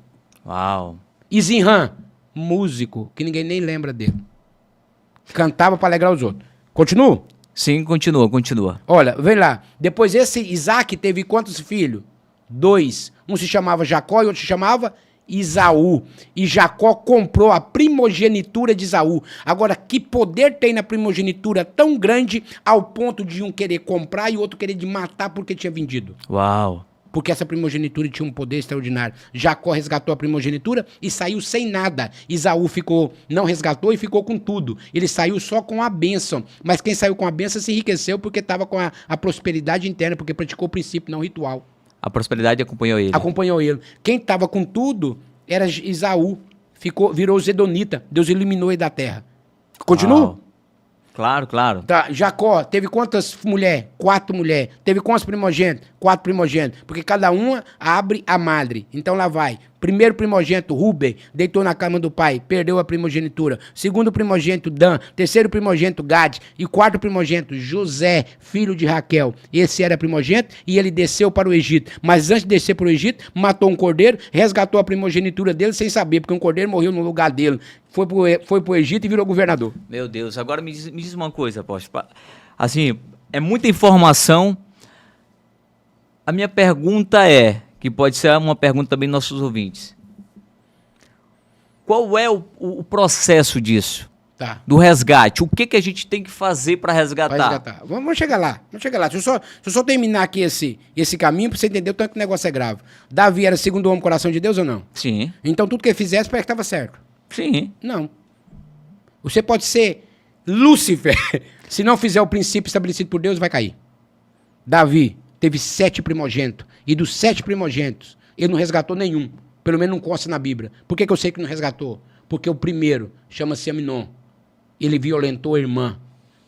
Uau. E Zinrã, músico, que ninguém nem lembra dele. Cantava para alegrar os outros. Continua? Sim, continua. Olha, vem lá. Depois esse Isaac teve quantos filhos? 2. Um se chamava Jacó e outro se chamava Isaú. E Jacó comprou a primogenitura de Isaú. Agora, que poder tem na primogenitura tão grande ao ponto de um querer comprar e o outro querer de matar porque tinha vendido? Uau. Porque essa primogenitura tinha um poder extraordinário. Jacó resgatou a primogenitura e saiu sem nada. Isaú não resgatou e ficou com tudo. Ele saiu só com a bênção. Mas quem saiu com a bênção se enriqueceu porque estava com a prosperidade interna, porque praticou o princípio, não o ritual. A prosperidade acompanhou ele. Acompanhou ele. Quem estava com tudo era Isaú. Virou Zedonita. Deus eliminou ele da terra. Continua? Uau. Claro. Tá, Jacó teve quantas mulheres? 4 mulheres. Teve quantos primogênitos? 4 primogênitos. Porque cada uma abre a madre. Então lá vai. Primeiro primogênito, Rubem, deitou na cama do pai, perdeu a primogenitura. Segundo primogênito, Dan. Terceiro primogênito, Gad. E 4º primogênito, José, filho de Raquel. Esse era primogênito e ele desceu para o Egito. Mas antes de descer para o Egito, matou um cordeiro, resgatou a primogenitura dele sem saber, porque um cordeiro morreu no lugar dele. Foi para o Egito e virou governador. Meu Deus, agora me diz uma coisa, apóstolo. Assim, é muita informação. A minha pergunta que pode ser uma pergunta também dos nossos ouvintes. Qual é o processo disso? Tá. Do resgate? O que a gente tem que fazer para resgatar? Vamos chegar lá. Deixa eu só terminar aqui esse caminho para você entender o tanto que o negócio é grave. Davi era segundo o homem coração de Deus ou não? Sim. Então tudo que ele fizesse parece que estava certo. Sim. Não. Você pode ser Lúcifer. Se não fizer o princípio estabelecido por Deus, vai cair. Davi teve 7 primogênitos. E dos 7 primogênitos, ele não resgatou nenhum. Pelo menos não consta na Bíblia. Por que eu sei que não resgatou? Porque o primeiro chama-se Aminon. Ele violentou a irmã.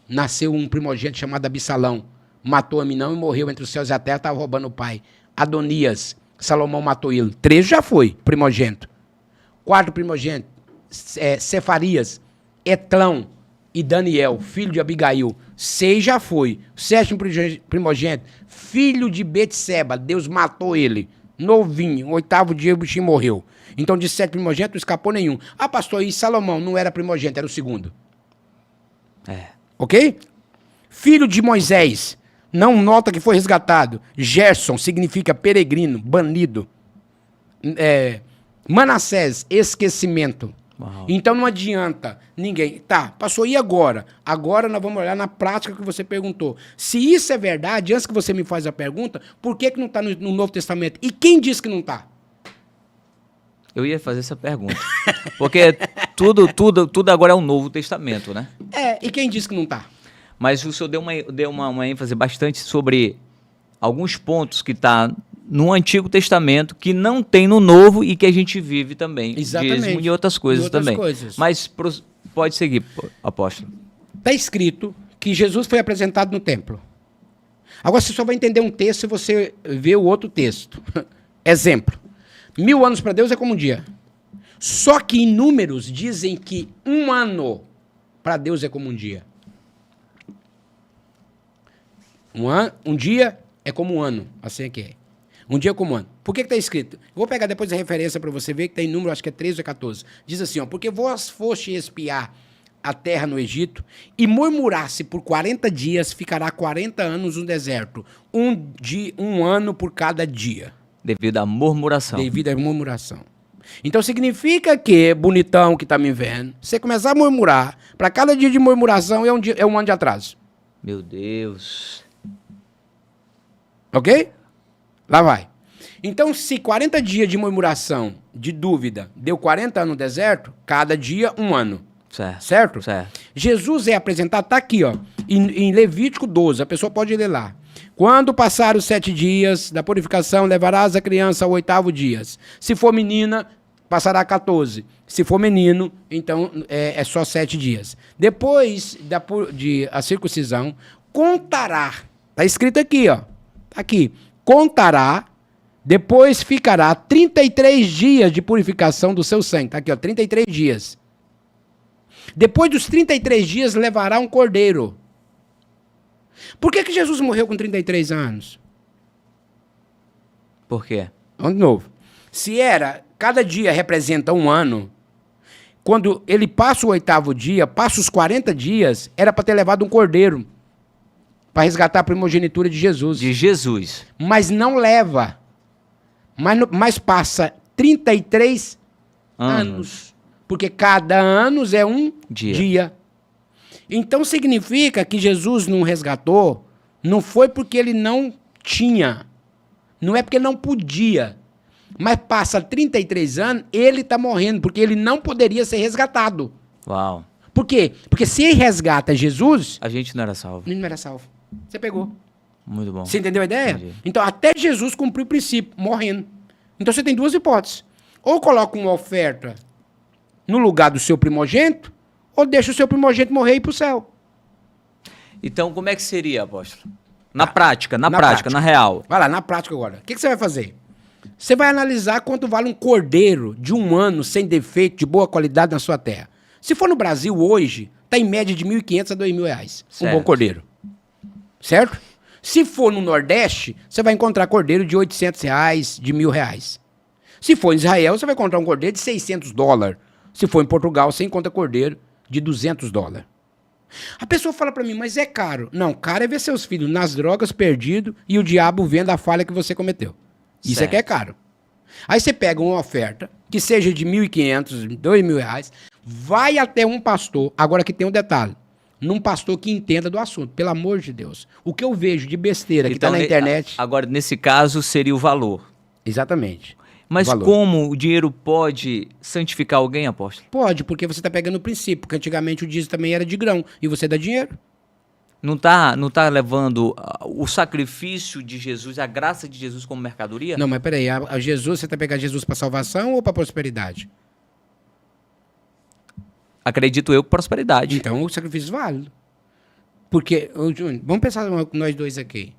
Nasceu um primogênito chamado Absalão. Matou Aminon e morreu entre os céus e a terra. Estava roubando o pai. Adonias. Salomão matou ele. 3 já foi primogênito. 4 primogênito. Cefarias. Etlão e Daniel, filho de Abigail. 6 já foi. 7º primogênito, filho de Betseba. Deus matou ele. Novinho, 8º dia o bichinho morreu. Então de 7 primogênitos não escapou nenhum. Ah, pastor, e Salomão não era primogênito, era o segundo. Ok? Filho de Moisés, não nota que foi resgatado. Gerson significa peregrino, banido. Manassés, esquecimento. Uau. Então não adianta ninguém. Tá, passou e agora? Agora nós vamos olhar na prática que você perguntou. Se isso é verdade, antes que você me faz a pergunta, por que não está no Novo Testamento? E quem disse que não está? Eu ia fazer essa pergunta. Porque tudo agora é o Novo Testamento, né? E quem disse que não está? Mas o senhor deu uma ênfase bastante sobre alguns pontos que está no Antigo Testamento, que não tem no Novo e que a gente vive também. Exatamente. Dízimo e outras coisas também. Coisas. Mas pode seguir, apóstolo. Está escrito que Jesus foi apresentado no templo. Agora você só vai entender um texto se você ver o outro texto. Exemplo. 1000 anos para Deus é como um dia. Só que em números dizem que 1 ano para Deus é como um dia. Um dia é como um ano. Assim é que é. Um dia é como um ano. Por que está escrito? Vou pegar depois a referência para você ver que tem número, acho que é 13 ou 14. Diz assim, ó, porque vós foste espiar a terra no Egito e murmurasse por 40 dias, ficará 40 anos no deserto. Um ano por cada dia. Devido à murmuração. Devido à murmuração. Então significa que, bonitão que tá me vendo, você começar a murmurar, para cada dia de murmuração é um ano de atraso. Meu Deus. Ok? Lá vai. Então, se 40 dias de murmuração, de dúvida, deu 40 anos no deserto, cada dia 1 ano. Certo. Certo? Certo. Jesus é apresentado, tá aqui, ó, em Levítico 12, a pessoa pode ler lá. Quando passar os 7 dias da purificação, levarás a criança ao 8º dia. Se for menina, passará 14. Se for menino, então é só 7 dias. Depois de a circuncisão, contará. Está escrito aqui, ó. Tá aqui. Contará, depois ficará 33 dias de purificação do seu sangue. Está aqui, ó, 33 dias. Depois dos 33 dias, levará um cordeiro. Por que Jesus morreu com 33 anos? Por quê? Vamos de novo. Se cada dia representa 1 ano, quando ele passa o 8º dia, passa os 40 dias, era para ter levado um cordeiro para resgatar a primogenitura de Jesus. De Jesus. Mas não leva. Mas passa 33 anos. Porque cada ano é um dia. Então significa que Jesus não resgatou, não foi porque ele não tinha, não é porque não podia, mas passa 33 anos, ele está morrendo, porque ele não poderia ser resgatado. Uau. Por quê? Porque se ele resgata Jesus, a gente não era salvo. Ele não era salvo. Você pegou. Muito bom. Você entendeu a ideia? Entendi. Então até Jesus cumpriu o princípio, morrendo. Então você tem 2 hipóteses. Ou coloca uma oferta no lugar do seu primogênito, ou deixa o seu primogênito morrer e ir para o céu. Então, como é que seria, apóstolo? Na prática, na real. Vai lá, na prática agora. O que você vai fazer? Você vai analisar quanto vale um cordeiro de 1 ano, sem defeito, de boa qualidade na sua terra. Se for no Brasil hoje, está em média de R$ 1.500 a R$ 2.000. Um bom cordeiro. Certo? Se for no Nordeste, você vai encontrar cordeiro de R$ 800, de R$ 1.000. Se for em Israel, você vai encontrar um cordeiro de $600. Se for em Portugal, você encontra cordeiro de $200. A pessoa fala pra mim, mas é caro. Não, caro é ver seus filhos nas drogas, perdidos, e o diabo vendo a falha que você cometeu. Isso é que é caro. Aí você pega uma oferta, que seja de R$ 1.500, R$ 2.000, vai até um pastor, agora que tem um detalhe, num pastor que entenda do assunto, pelo amor de Deus. O que eu vejo de besteira que tá na internet... Agora, nesse caso, seria o valor. Exatamente. Mas como o dinheiro pode santificar alguém, apóstolo? Pode, porque você está pegando o princípio, porque antigamente o dízimo também era de grão, e você dá dinheiro. Não tá levando o sacrifício de Jesus, a graça de Jesus como mercadoria? Não, mas peraí, a Jesus, você está pegando Jesus para salvação ou para prosperidade? Acredito eu, prosperidade. Então o sacrifício é válido. Porque, vamos pensar nós dois aqui.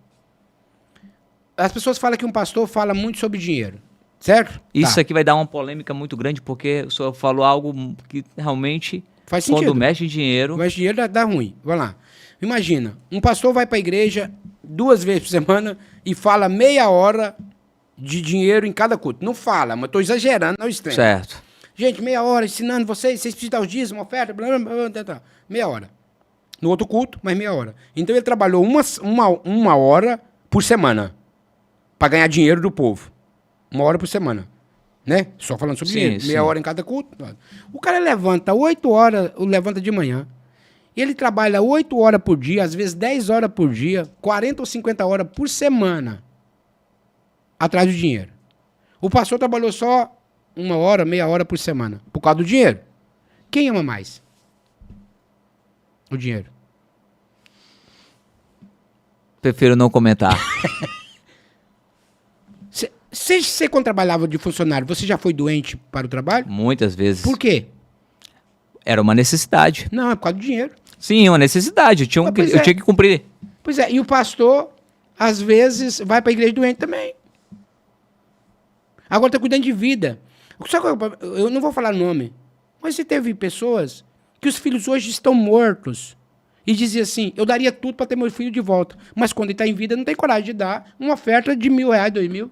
As pessoas falam que um pastor fala muito sobre dinheiro. Certo? Isso aqui vai dar uma polêmica muito grande, porque o senhor falou algo que realmente, faz sentido. Quando mexe em dinheiro... Mexe em dinheiro dá ruim. Vai lá. Imagina, um pastor vai para a igreja 2 vezes por semana e fala meia hora de dinheiro em cada culto. Não fala, mas estou exagerando, não extremo. Certo. Gente, meia hora ensinando vocês precisam dar o dízimo, oferta, blá, blá, blá, blá, meia hora. No outro culto, mais meia hora. Então ele trabalhou uma hora por semana para ganhar dinheiro do povo. 1 hora por semana, né? Só falando sobre dinheiro. Meia hora em cada culto. O cara levanta 8 horas, levanta de manhã. E ele trabalha 8 horas por dia, às vezes 10 horas por dia, 40 ou 50 horas por semana, atrás do dinheiro. O pastor trabalhou só 1 hora, meia hora por semana, por causa do dinheiro. Quem ama mais? O dinheiro. Prefiro não comentar. Você, quando trabalhava de funcionário, você já foi doente para o trabalho? Muitas vezes. Por quê? Era uma necessidade. Não, é por causa do dinheiro. Sim, uma necessidade. Eu tinha que cumprir. Pois é, e o pastor, às vezes, vai para a igreja doente também. Agora está cuidando de vida. Só que eu não vou falar nome, mas você teve pessoas que os filhos hoje estão mortos e dizia assim, eu daria tudo para ter meu filho de volta, mas quando ele está em vida não tem coragem de dar uma oferta de R$1.000, 2.000.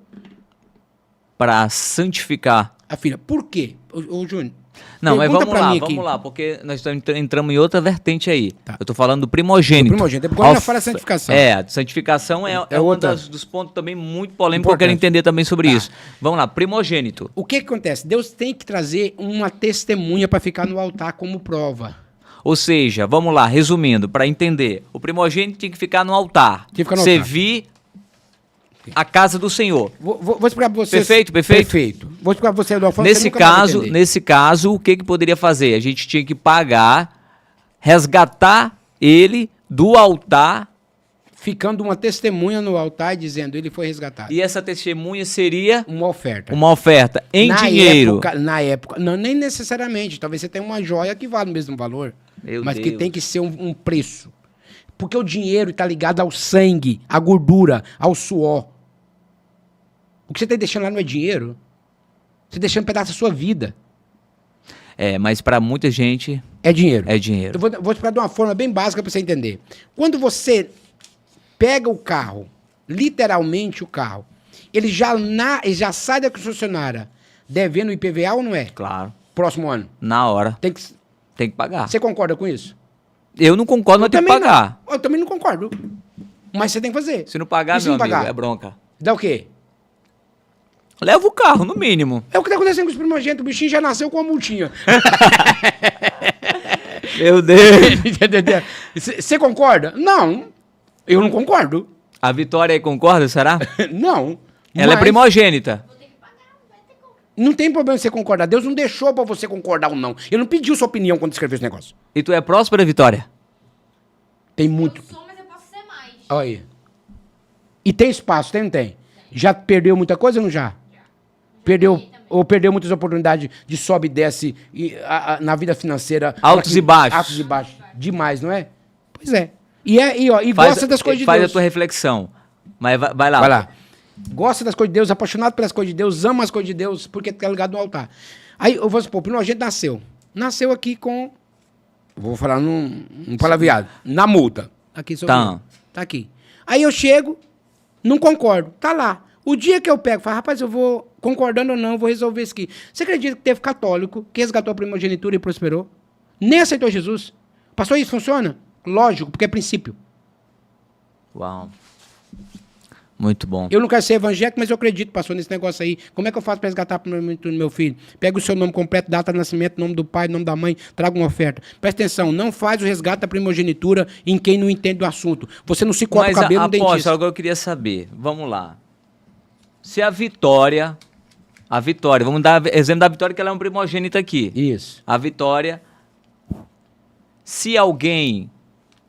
Para santificar A filha, por quê? Ô Júnior, não, mas pergunta vamos pra lá, mim vamos aqui. lá, porque nós entramos em outra vertente aí. Tá. Eu tô falando do primogênito. Do primogênito, quando ela fala santificação. A santificação é um outra. dos pontos também muito polêmicos que eu quero entender também sobre isso. Vamos lá, primogênito. O que acontece? Deus tem que trazer uma testemunha para ficar no altar como prova. Ou seja, vamos lá, resumindo, para entender. O primogênito tinha que ficar no altar. Tinha que ficar no altar. Servir a casa do Senhor. Vou explicar para você. Perfeito. Vou explicar para você de uma forma Nesse que você nunca vai entender. nesse caso, o que poderia fazer? A gente tinha que pagar, resgatar ele do altar. Ficando uma testemunha no altar dizendo ele foi resgatado. E essa testemunha seria Uma oferta. uma oferta em dinheiro. Na época, não, nem necessariamente. Talvez você tenha uma joia que vale o mesmo valor. Mas que tem que ser um preço. Porque o dinheiro está ligado ao sangue, à gordura, ao suor. O que você está deixando lá não é dinheiro. Você está deixando um pedaço da sua vida. Mas para muita gente É dinheiro. é dinheiro. Eu vou explicar de uma forma bem básica para você entender. Quando você pega o carro, literalmente o carro, ele já sai da concessionária devendo IPVA ou não é? Claro. Próximo ano. Na hora. Tem que pagar. Você concorda com isso? Eu não concordo, mas tem que pagar. Eu também não concordo. Mas você tem que fazer. Se não pagar, E se meu não amigo, pagar? é bronca. Dá o quê? Leva o carro, no mínimo. É o que está acontecendo com os primogênitos. O bichinho já nasceu com uma multinha. Meu Deus. Você concorda? Não. Eu não concordo. A Vitória aí concorda, será? Não. Ela é Mas primogênita. não tem problema você concordar. Deus não deixou pra você concordar ou não. Ele não pediu sua opinião quando escreveu esse negócio. E tu é próspera, Vitória? Tem muito. Eu sou, mas eu posso ser mais. Olha aí. E tem espaço, tem ou não tem? Já perdeu muita coisa ou não já? Perdeu, ou perdeu muitas oportunidades de sobe e desce na vida financeira. Altos e baixos. Altos e baixos. Demais, não é? Pois é. E gosta das coisas de Faz Deus. a tua reflexão. Mas vai lá. Vai lá. Gosta das coisas de Deus, apaixonado pelas coisas de Deus, ama as coisas de Deus, porque tá ligado no altar. Aí, eu vou supor, o primogênito nasceu. Nasceu aqui com... Vou falar num palavreado. Na multa. Aqui, sou Tá. eu. Tá aqui. Aí eu chego, não concordo. Tá lá. O dia que eu pego, falo, rapaz, eu vou, concordando ou não, eu vou resolver isso aqui. Você acredita que teve católico que resgatou a primogenitura e prosperou? Nem aceitou Jesus. Passou isso, funciona? Lógico, porque é princípio. Uau. Muito bom. Eu não quero ser evangélico, mas eu acredito, pastor, nesse negócio aí. Como é que eu faço para resgatar a primogenitura do meu filho? Pega o seu nome completo, data de nascimento, nome do pai, nome da mãe, traga uma oferta. Presta atenção, não faz o resgate da primogenitura em quem não entende do assunto. Você não se corta o cabelo no dentista. Apóstolo, agora eu queria saber. Vamos lá. Se a Vitória, vamos dar exemplo da Vitória, que ela é um primogênito aqui. Isso. A Vitória, se alguém,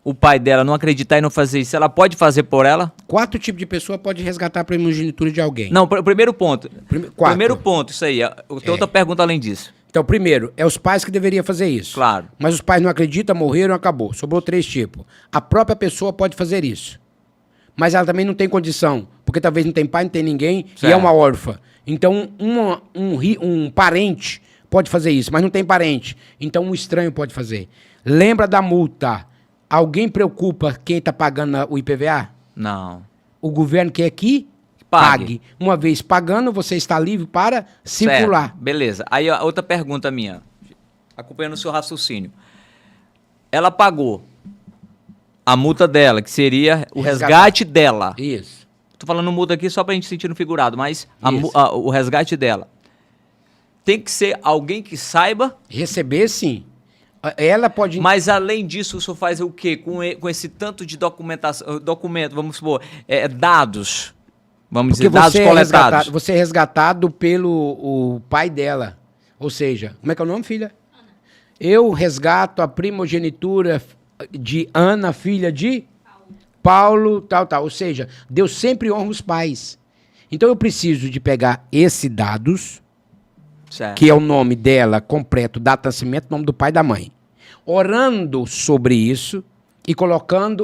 o pai dela, não acreditar e não fazer isso, ela pode fazer por ela? 4 tipos de pessoa pode resgatar a primogenitura de alguém. Não, o primeiro ponto. Quatro. Primeiro ponto, isso aí. Tem outra pergunta além disso. Então, primeiro, é os pais que deveriam fazer isso. Claro. Mas os pais não acreditam, morreram, acabou. Sobrou 3 tipos. A própria pessoa pode fazer isso. Mas ela também não tem condição, porque talvez não tem pai, não tem ninguém, Certo. e é uma órfã. Então, um parente pode fazer isso, mas não tem parente. Então, um estranho pode fazer. Lembra da multa. Alguém preocupa quem está pagando o IPVA? Não. O governo quer que pague. Uma vez pagando, você está livre para circular. Certo. Beleza. Aí a outra pergunta minha, acompanhando o seu raciocínio. Ela pagou a multa dela, que seria o resgate dela. Isso. Tô falando multa aqui só pra gente sentir no figurado, mas Isso. o resgate dela. Tem que ser alguém que saiba, Receber, sim. Ela pode... mas além disso, o senhor faz o quê? Com esse tanto de documentação, vamos supor, dados, vamos dizer, dados coletados. Você é resgatado pelo o pai dela. Ou seja, como é que é o nome, filha? Ana. Eu resgato a primogenitura de Ana, filha de Paulo, tal. Ou seja, Deus sempre honra os pais. Então eu preciso de pegar esses dados, Certo. que é o nome dela completo, data de nascimento, nome do pai e da mãe. orando sobre isso e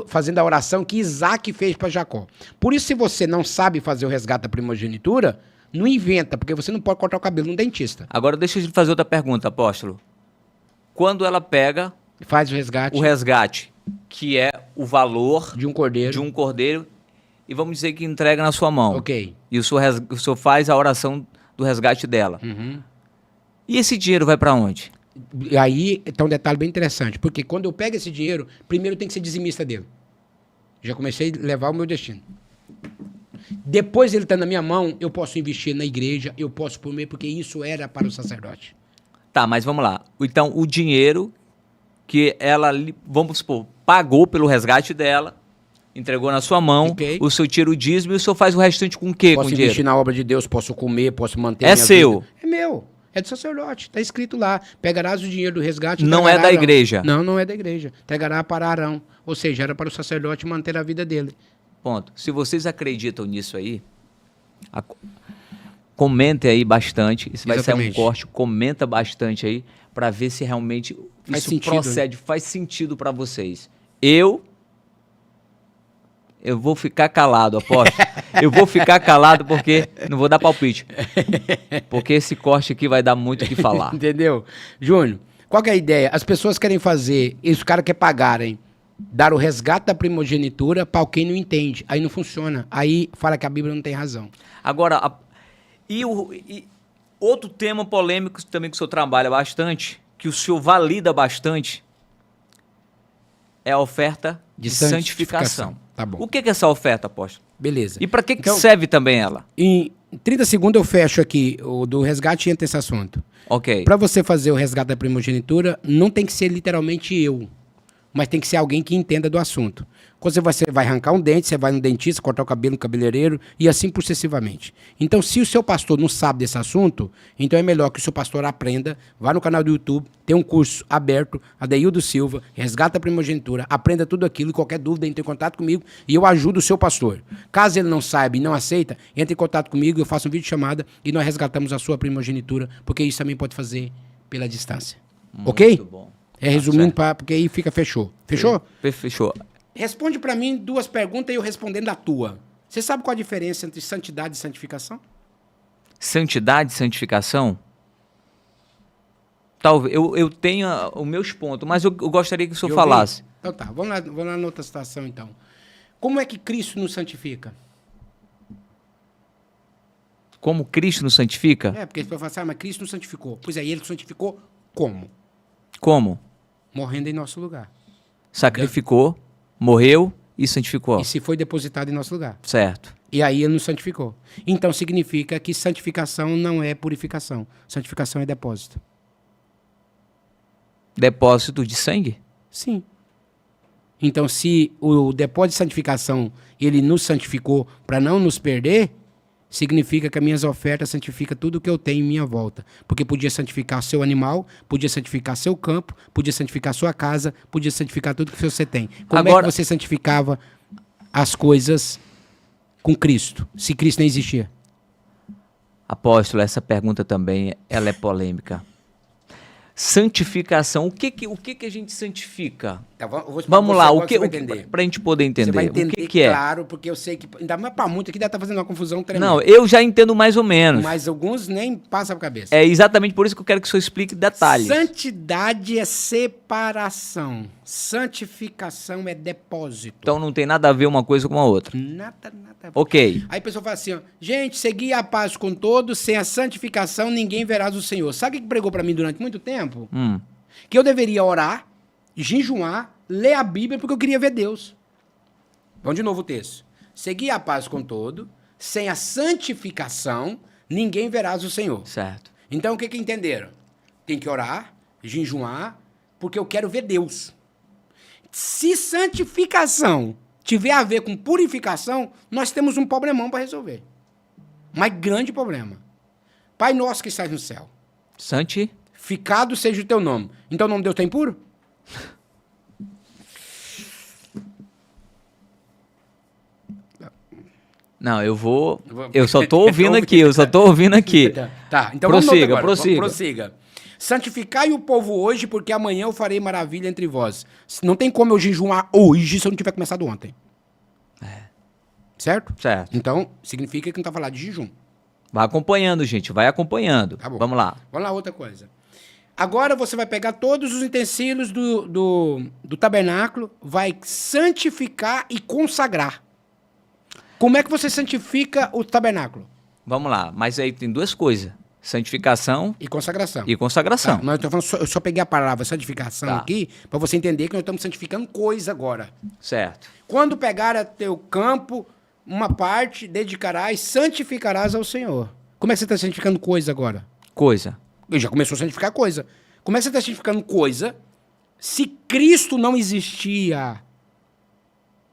fazendo a oração que Isaac fez para Jacó. Por isso, se você não sabe fazer o resgate da primogenitura, não inventa, porque você não pode cortar o cabelo num dentista. Agora deixa eu te fazer outra pergunta, apóstolo. Quando ela pega Faz o resgate, que é o valor de um cordeiro. E vamos dizer que entrega na sua mão. Ok. E o senhor faz a oração do resgate dela. Uhum. E esse dinheiro vai para onde? E aí, tem um detalhe bem interessante, porque quando eu pego esse dinheiro, primeiro tem que ser dizimista dele. Já comecei a levar o meu destino. Depois ele tá na minha mão, eu posso investir na igreja, eu posso comer, porque isso era para o sacerdote. Tá, mas vamos lá. Então, o dinheiro que ela, vamos supor, pagou pelo resgate dela, entregou na sua mão, Ok. o senhor tira o dízimo e o senhor faz o restante com o quê? Posso Com o investir dinheiro? na obra de Deus, posso comer, posso manter É minha seu. vida. É meu. É do sacerdote. Está escrito lá. Pegarás o dinheiro do resgate. Não é da igreja. Não, não é da igreja. Entregará para Arão. Ou seja, era para o sacerdote manter a vida dele. Ponto. Se vocês acreditam nisso aí, comentem aí bastante. Isso vai ser um Exatamente. corte. Comenta bastante aí para ver se realmente Faz isso sentido, procede, faz sentido para vocês. Eu vou ficar calado, aposto. Eu vou ficar calado porque não vou dar palpite. Porque esse corte aqui vai dar muito o que falar. Entendeu? Júnior, qual que é a ideia? As pessoas querem fazer, e os caras querem pagarem, dar o resgate da primogenitura para quem não entende. Aí não funciona. Aí fala que a Bíblia não tem razão. Agora, e outro tema polêmico também que o senhor trabalha bastante, que o senhor valida bastante, é a oferta de santificação. Tá bom. O que é essa oferta, apóstolo? Beleza. E para que Então, serve também ela? Em 30 segundos eu fecho aqui o do resgate e entra esse assunto. Ok. Para você fazer o resgate da primogenitura, não tem que ser literalmente eu, mas tem que ser alguém que entenda do assunto. Quando você vai arrancar um dente, você vai no dentista, cortar o cabelo no cabeleireiro e assim sucessivamente. Então, se o seu pastor não sabe desse assunto, então é melhor que o seu pastor aprenda, vá no canal do YouTube, tem um curso aberto, Adeildo Silva, Resgata a Primogenitura, aprenda tudo aquilo, qualquer dúvida, entre em contato comigo e eu ajudo o seu pastor. Caso ele não saiba e não aceita, entre em contato comigo, eu faço um vídeo chamada e nós resgatamos a sua primogenitura, porque isso também pode fazer pela distância. Ok? Muito bom. É resumindo, porque aí fechou. Fechou? Fechou. Responde para mim 2 perguntas e eu respondendo a tua. Você sabe qual a diferença entre santidade e santificação? Santidade e santificação? Talvez. Eu tenho os meus pontos, mas eu gostaria que o senhor falasse. Então tá, vamos lá na outra situação então. Como é que Cristo nos santifica? Como Cristo nos santifica? É, porque você vai falar assim, mas Cristo nos santificou. Pois é, ele nos santificou como? Como? Morrendo em nosso lugar. Sacrificou, morreu e santificou. E se foi depositado em nosso lugar. Certo. E aí ele nos santificou. Então significa que santificação não é purificação. Santificação é depósito. Depósito de sangue? Sim. Então, se o depósito de santificação ele nos santificou para não nos perder, significa que as minhas ofertas santificam tudo que eu tenho em minha volta. Porque podia santificar seu animal, podia santificar seu campo, podia santificar sua casa, podia santificar tudo que você tem. Como é que você santificava as coisas com Cristo, se Cristo não existia? Apóstolo, essa pergunta também ela é polêmica. Santificação, o que a gente santifica? Tá, vamos lá, para a gente poder entender. Você vai entender, o que é? Claro, porque eu sei que ainda mais para muito aqui deve estar fazendo uma confusão tremenda. Não, eu já entendo mais ou menos. Mas alguns nem passam a cabeça. É exatamente por isso que eu quero que o senhor explique detalhes. Santidade é separação. Santificação é depósito. Então não tem nada a ver uma coisa com a outra. Nada a ver. Ok. Aí a pessoa fala assim, ó, gente, segui a paz com todos, sem a santificação ninguém verá o Senhor. Sabe o que pregou para mim durante muito tempo? Que eu deveria orar, jejuar, ler a Bíblia, porque eu queria ver Deus. Vamos de novo o texto. Segui a paz com todo, sem a santificação ninguém verá o Senhor. Certo. Então o que entenderam? Tem que orar, jejuar, porque eu quero ver Deus. Se santificação tiver a ver com purificação, nós temos um problemão para resolver. Mas grande problema. Pai nosso que estás no céu. Santificado seja o teu nome. Então o nome de Deus está impuro? Não, eu só estou ouvindo aqui, Tá, então prossiga. prossiga. santificai o povo hoje, porque amanhã eu farei maravilha entre vós. Não tem como eu jejuar hoje se eu não tiver começado ontem. Certo? Certo. Então, significa que não está falando de jejum. Vai acompanhando, gente. Vai acompanhando. Tá bom. Vamos lá. Vamos lá, outra coisa. Agora você vai pegar todos os utensílios do tabernáculo, vai santificar e consagrar. Como é que você santifica o tabernáculo? Vamos lá. Mas aí tem duas coisas. Santificação E consagração. e consagração. Tá, mas eu só peguei a palavra santificação Tá. aqui, para você entender que nós estamos santificando coisa agora. Certo. Quando pegar a teu campo, uma parte, dedicarás, santificarás ao Senhor. Como é que você está santificando coisa agora? Coisa. Ele já começou a santificar coisa. Como é que você está santificando coisa se Cristo não existia?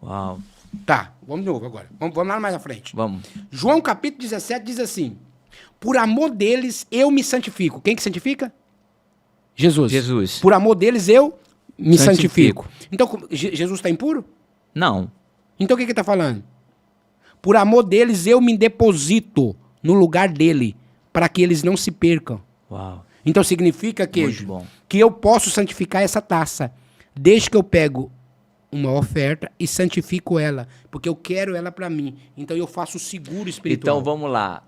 Uau. Tá, vamos de novo agora. Vamos lá mais à frente. Vamos. João capítulo 17 diz assim: por amor deles eu me santifico. Quem que santifica? Jesus. Jesus. Por amor deles eu me Santifico. santifico. Então, Jesus está impuro? Não. Então o que ele está falando? Por amor deles eu me deposito no lugar dele, para que eles não se percam. Uau. Então significa Muito bom. que eu posso santificar essa taça, desde que eu pego uma oferta e santifico ela, porque eu quero ela para mim. Então eu faço seguro espiritual. Então vamos lá.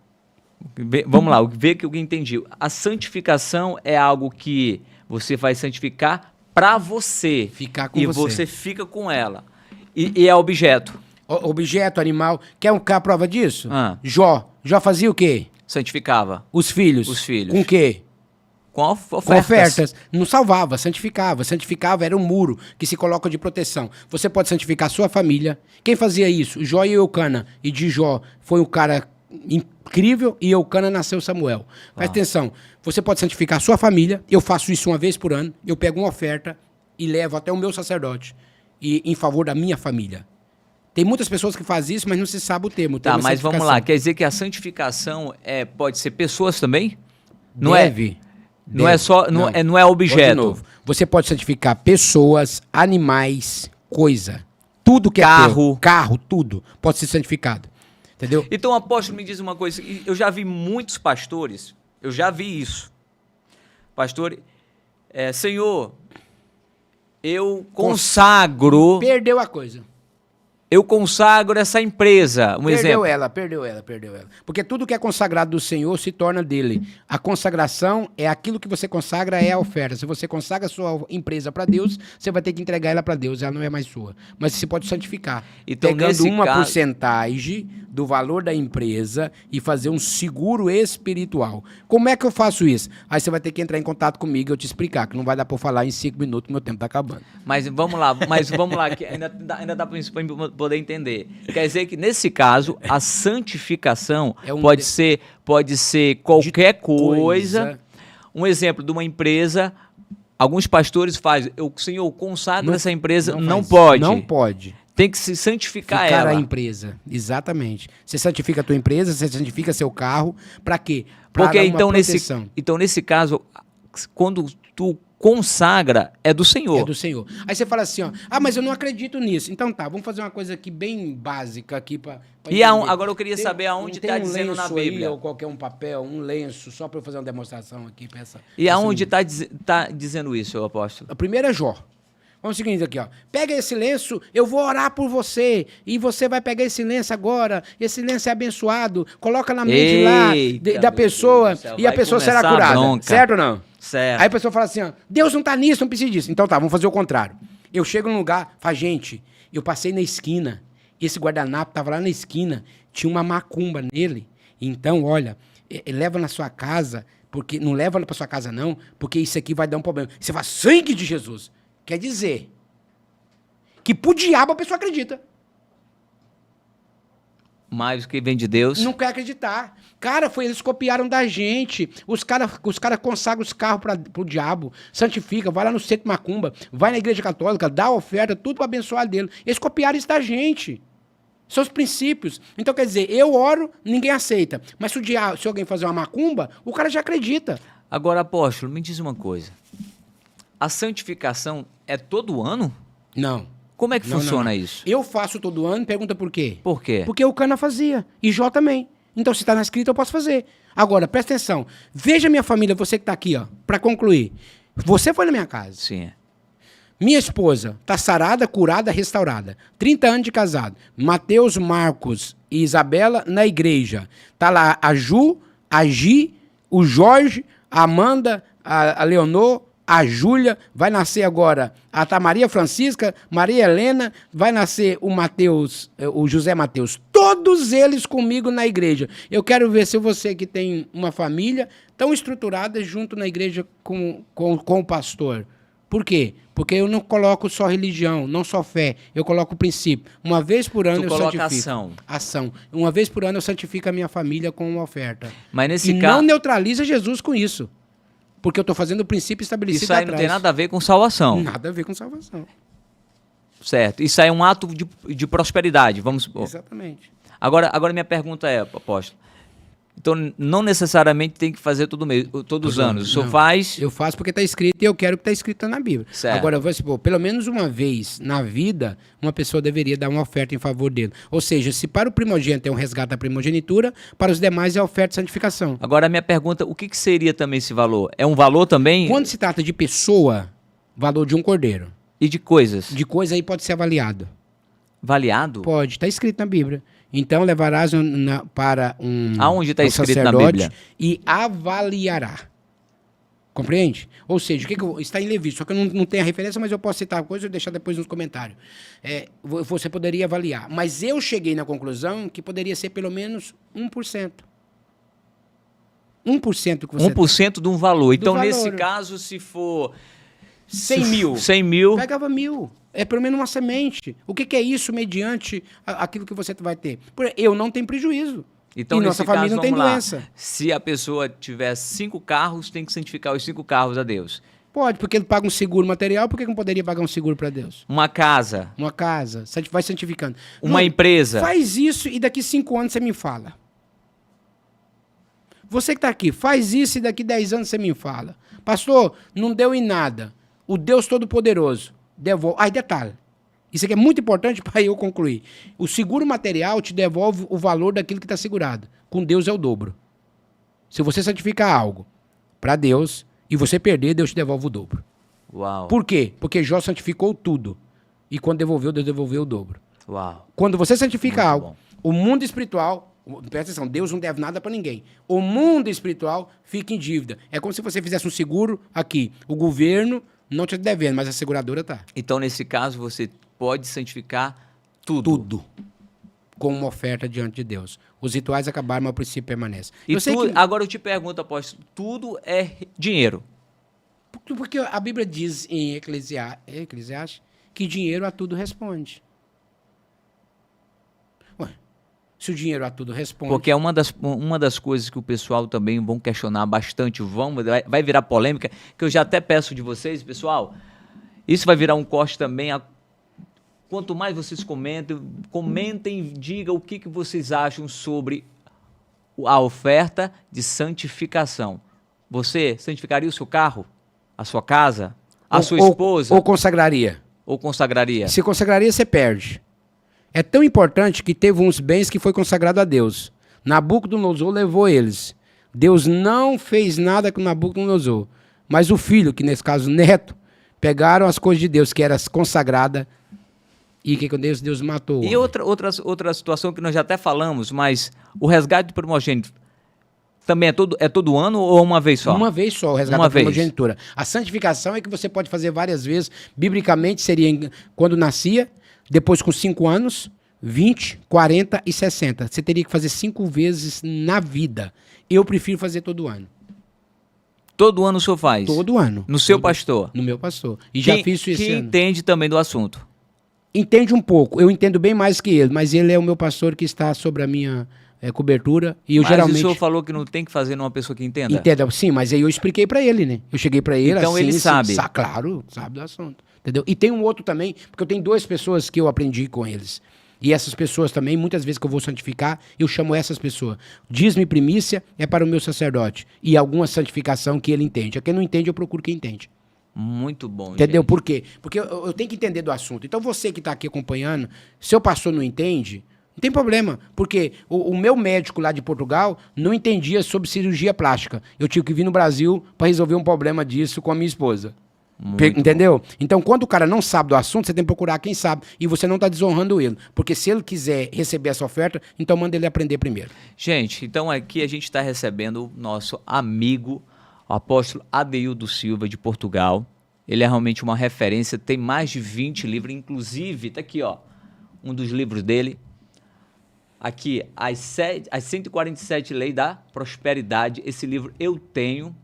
Vamos lá, ver que eu entendi. A santificação é algo que você vai santificar para você. Ficar com e você. você fica com ela. E é objeto. Objeto, animal. Quer a prova disso? Ah. Jó fazia o quê? Santificava. Os filhos. Os filhos. Com o quê? Com ofertas. Com ofertas. Não salvava, santificava. Santificava era um muro que se coloca de proteção. Você pode santificar a sua família. Quem fazia isso? Jó e Eucana. E de Jó foi um cara incrível e Eucana nasceu Samuel. Presta atenção. Você pode santificar a sua família. Eu faço isso uma vez por ano. Eu pego uma oferta e levo até o meu sacerdote em favor da minha família. Tem muitas pessoas que fazem isso, mas não se sabe o termo. Tá, mas vamos lá. Quer dizer que a santificação pode ser pessoas também? Não Deve. Não é só, não é objeto. De novo. Você pode santificar pessoas, animais, coisa. Tudo que Carro. é teu. Carro, tudo pode ser santificado. Entendeu? Então, apóstolo, me diz uma coisa. Eu já vi muitos pastores, eu já vi isso. Pastor, Senhor, eu consagro... Perdeu a coisa. Eu consagro essa empresa. Exemplo. Perdeu ela. Porque tudo que é consagrado do Senhor se torna dele. A consagração é aquilo que você consagra, é a oferta. Se você consagra a sua empresa para Deus, você vai ter que entregar ela para Deus, ela não é mais sua. Mas você pode santificar. Então, pegando uma caso... porcentagem do valor da empresa e fazer um seguro espiritual. Como é que eu faço isso? Aí você vai ter que entrar em contato comigo e eu te explicar, que não vai dar para falar em 5 minutos, meu tempo tá acabando. Mas vamos lá, que ainda dá para poder entender. Quer dizer que, nesse caso, a santificação pode ser qualquer coisa. Um exemplo de uma empresa, alguns pastores fazem, Senhor, consagro essa empresa, não pode. Não pode. Tem que se santificar Ficar ela. a empresa, exatamente. Você santifica a tua empresa, você santifica seu carro, para quê? Pra Porque dar uma então nesse caso, quando tu consagra, é do Senhor. É do Senhor. Aí você fala assim, ó, mas eu não acredito nisso. Então tá, vamos fazer uma coisa aqui bem básica aqui para agora eu queria saber aonde está dizendo na Bíblia. Aí, ou qualquer um papel, um lenço, só para eu fazer uma demonstração aqui. E aonde está dizendo isso, seu apóstolo? A primeira é Jó. Vamos seguir aqui, ó. Pega esse lenço, eu vou orar por você. E você vai pegar esse lenço agora. Esse lenço é abençoado. Coloca na mente lá da pessoa e a pessoa será curada. Certo ou não? Certo. Aí a pessoa fala assim, ó, Deus não tá nisso, não precisa disso. Então tá, vamos fazer o contrário. Eu chego num lugar, fala, gente, eu passei na esquina. Esse guardanapo tava lá na esquina. Tinha uma macumba nele. Então, olha, leva na sua casa, porque não leva pra sua casa não, porque isso aqui vai dar um problema. Você fala, sangue de Jesus. Quer dizer que pro diabo a pessoa acredita. Mas o que vem de Deus... Não quer acreditar. Cara, eles copiaram da gente. Os cara consagram os carros pro diabo, santifica, vai lá no centro macumba, vai na igreja católica, dá oferta, tudo para abençoar dele. Eles copiaram isso da gente. São os princípios. Então, quer dizer, eu oro, ninguém aceita. Mas se alguém fazer uma macumba, o cara já acredita. Agora, apóstolo, me diz uma coisa. A santificação é todo ano? Não. Como é que funciona isso? Eu faço todo ano, pergunta por quê? Por quê? Porque o Cana fazia, e Jó também. Então, se está na escrita, eu posso fazer. Agora, presta atenção. Veja minha família, você que está aqui, ó, para concluir. Você foi na minha casa. Sim. Minha esposa está sarada, curada, restaurada. 30 anos de casado. Mateus, Marcos e Isabela na igreja. Tá lá a Ju, a Gi, o Jorge, a Amanda, a Leonor, a Júlia. Vai nascer agora a Maria Francisca, Maria Helena. Vai nascer o Mateus, o José Mateus. Todos eles comigo na igreja. Eu quero ver se você que tem uma família tão estruturada junto na igreja com o pastor. Por quê? Porque eu não coloco só religião, não só fé. Eu coloco o princípio. Uma vez por ano eu santifico. Ação. Uma vez por ano eu santifico a minha família com uma oferta. Mas nesse caso... não neutraliza Jesus com isso. Porque eu estou fazendo o princípio estabelecido atrás. Isso aí não tem nada a ver com salvação. Nada a ver com salvação. Certo. Isso aí é um ato de prosperidade, vamos supor. Exatamente. Agora minha pergunta é, apóstolo. Então, não necessariamente tem que fazer todos os anos. O senhor faz... Eu faço porque está escrito e eu quero que está escrito na Bíblia. Certo. Agora, eu vou supor, pelo menos uma vez na vida, uma pessoa deveria dar uma oferta em favor dele. Ou seja, se para o primogênito é um resgate da primogenitura, para os demais é a oferta de santificação. Agora, a minha pergunta, o que seria também esse valor? É um valor também... Quando se trata de pessoa, valor de um cordeiro. E de coisas? De coisa aí pode ser avaliado. Avaliado? Pode, está escrito na Bíblia. Então levarás para aonde está escrito na Bíblia? E avaliará. Compreende? Ou seja, está em Levítico, só que eu não tenho a referência, mas eu posso citar a coisa e deixar depois nos comentários. Você poderia avaliar. Mas eu cheguei na conclusão que poderia ser pelo menos 1%. 1% que você 1% de um valor. Então, nesse caso, se for 100 mil. 100 mil. Pegava 1.000. É pelo menos uma semente. O que é isso mediante aquilo que você vai ter? Eu não tenho prejuízo. Então, e nossa família não tem doença. Se a pessoa tiver 5 carros, tem que santificar os 5 carros a Deus. Pode, porque ele paga um seguro material, por que não poderia pagar um seguro para Deus? Uma casa. Uma casa. Vai santificando. Uma empresa. Faz isso e daqui 5 anos você me fala. Você que está aqui, faz isso e daqui 10 anos você me fala. Pastor, não deu em nada. O Deus Todo-Poderoso devolve. Aí, detalhe. Isso aqui é muito importante para eu concluir. O seguro material te devolve o valor daquilo que está segurado. Com Deus é o dobro. Se você santificar algo para Deus e você perder, Deus te devolve o dobro. Uau. Por quê? Porque Jó santificou tudo. E quando devolveu, Deus devolveu o dobro. Uau. Quando você santifica muito algo, bom. O mundo espiritual... Presta atenção, Deus não deve nada para ninguém. O mundo espiritual fica em dívida. É como se você fizesse um seguro aqui. O governo não te devendo, mas a seguradora tá. Então, nesse caso, você pode santificar tudo. Tudo. Com uma oferta diante de Deus. Os rituais acabaram, mas o princípio permanece. Agora eu te pergunto, apóstolo, tudo é dinheiro? Porque a Bíblia diz em Eclesiastes que dinheiro a tudo responde. Se o dinheiro a tudo responde... Porque é uma das coisas que o pessoal também vão questionar bastante, vai virar polêmica, que eu já até peço de vocês, pessoal, isso vai virar um corte também. Quanto mais vocês comentem, digam o que vocês acham sobre a oferta de santificação. Você santificaria o seu carro, a sua casa, a sua esposa? Ou consagraria. Ou consagraria. Se consagraria, você perde. É tão importante que teve uns bens que foi consagrado a Deus. Nabucodonosor levou eles. Deus não fez nada com Nabucodonosor. Mas o filho, que nesse caso neto, pegaram as coisas de Deus, que era consagrada, e que com Deus matou. E outra situação que nós já até falamos, mas o resgate do primogênito também é todo ano ou uma vez só? Uma vez só, o resgate da primogenitura. A santificação é que você pode fazer várias vezes. Biblicamente seria quando nascia, depois com 5 anos, 20, 40 e 60. Você teria que fazer 5 vezes na vida. Eu prefiro fazer todo ano. Todo ano o senhor faz? Todo ano. No seu pastor? No meu pastor. E já fiz isso esse ano. Que entende também do assunto? Entende um pouco. Eu entendo bem mais que ele, mas ele é o meu pastor que está sobre a minha cobertura. E eu geralmente... o senhor falou que não tem que fazer numa pessoa que entenda? Entenda, sim, mas aí eu expliquei pra ele, né? Eu cheguei pra ele então assim... ele sabe? Claro, sabe do assunto. Entendeu? E tem um outro também, porque eu tenho 2 pessoas que eu aprendi com eles. E essas pessoas também, muitas vezes que eu vou santificar, eu chamo essas pessoas. Dízimo e primícia é para o meu sacerdote. E alguma santificação que ele entende. A quem não entende, eu procuro quem entende. Muito bom, entendeu? Gente. Por quê? Porque eu tenho que entender do assunto. Então você que está aqui acompanhando, seu pastor não entende, Não tem problema, porque o meu médico lá de Portugal não entendia sobre cirurgia plástica. Eu tive que vir no Brasil para resolver um problema disso com a minha esposa. Entendeu? Então, quando o cara não sabe do assunto, você tem que procurar quem sabe. E você não está desonrando ele. Porque se ele quiser receber essa oferta, então manda ele aprender primeiro. Gente, então aqui a gente está recebendo o nosso amigo, o apóstolo Adeildo Silva, de Portugal. Ele é realmente uma referência, tem mais de 20 livros, inclusive, tá aqui, ó, um dos livros dele. Aqui, as 147 Leis da Prosperidade. Esse livro eu tenho.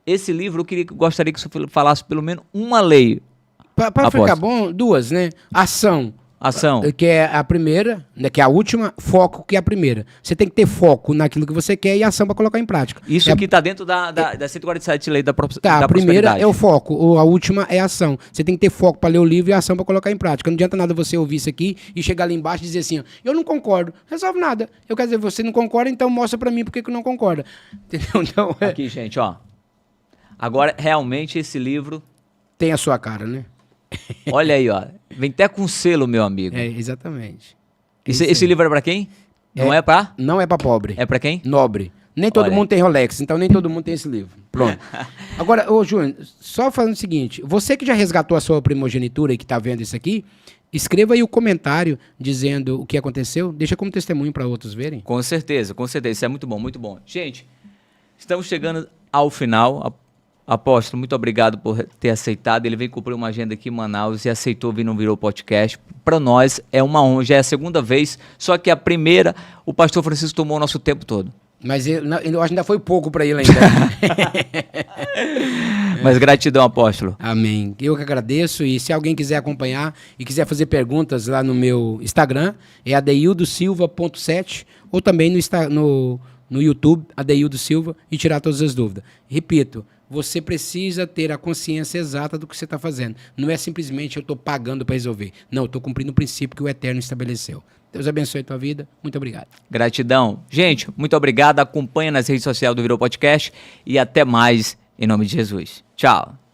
Esse livro eu gostaria que você falasse pelo menos uma lei. Para ficar bom, duas, né? Ação. Que é a primeira, né, que é a última, foco, que é a primeira. Você tem que ter foco naquilo que você quer e ação para colocar em prática. Isso aqui está dentro da 147 Leis da Prosperidade. A primeira é o foco, a última é a ação. Você tem que ter foco para ler o livro e ação para colocar em prática. Não adianta nada você ouvir isso aqui e chegar ali embaixo e dizer assim, ó, eu não concordo, resolve nada. Eu quero dizer, você não concorda, então mostra para mim por que não concorda. Entendeu? Então, aqui, gente, ó. Agora, realmente, esse livro... tem a sua cara, né? Olha aí, ó. Vem até com selo, meu amigo. É, exatamente. Esse livro é pra quem? Não é pra? Não é pra pobre. É pra quem? Nobre. Nem todo mundo tem Rolex, então nem todo mundo tem esse livro. Pronto. Agora, ô Júnior, só falando o seguinte, você que já resgatou a sua primogenitura e que tá vendo isso aqui, escreva aí o comentário dizendo o que aconteceu, deixa como testemunho para outros verem. Com certeza, com certeza. Isso é muito bom, muito bom. Gente, estamos chegando ao final. Apóstolo, muito obrigado por ter aceitado. Ele veio cumprir uma agenda aqui em Manaus e aceitou vir no Virou Podcast. Para nós é uma honra, já é a segunda vez, só que a primeira, o pastor Francisco tomou o nosso tempo todo. Mas eu acho que ainda foi pouco para ele ainda. Mas gratidão, apóstolo. Amém. Eu que agradeço, e se alguém quiser acompanhar e quiser fazer perguntas lá no meu Instagram, é adeildosilva.7, ou também no YouTube, Adeildo Silva, e tirar todas as dúvidas. Repito, você precisa ter a consciência exata do que você está fazendo. Não é simplesmente eu estou pagando para resolver. Não, eu estou cumprindo o princípio que o Eterno estabeleceu. Deus abençoe a tua vida. Muito obrigado. Gratidão. Gente, muito obrigado. Acompanha nas redes sociais do Virou Podcast e até mais, em nome de Jesus. Tchau.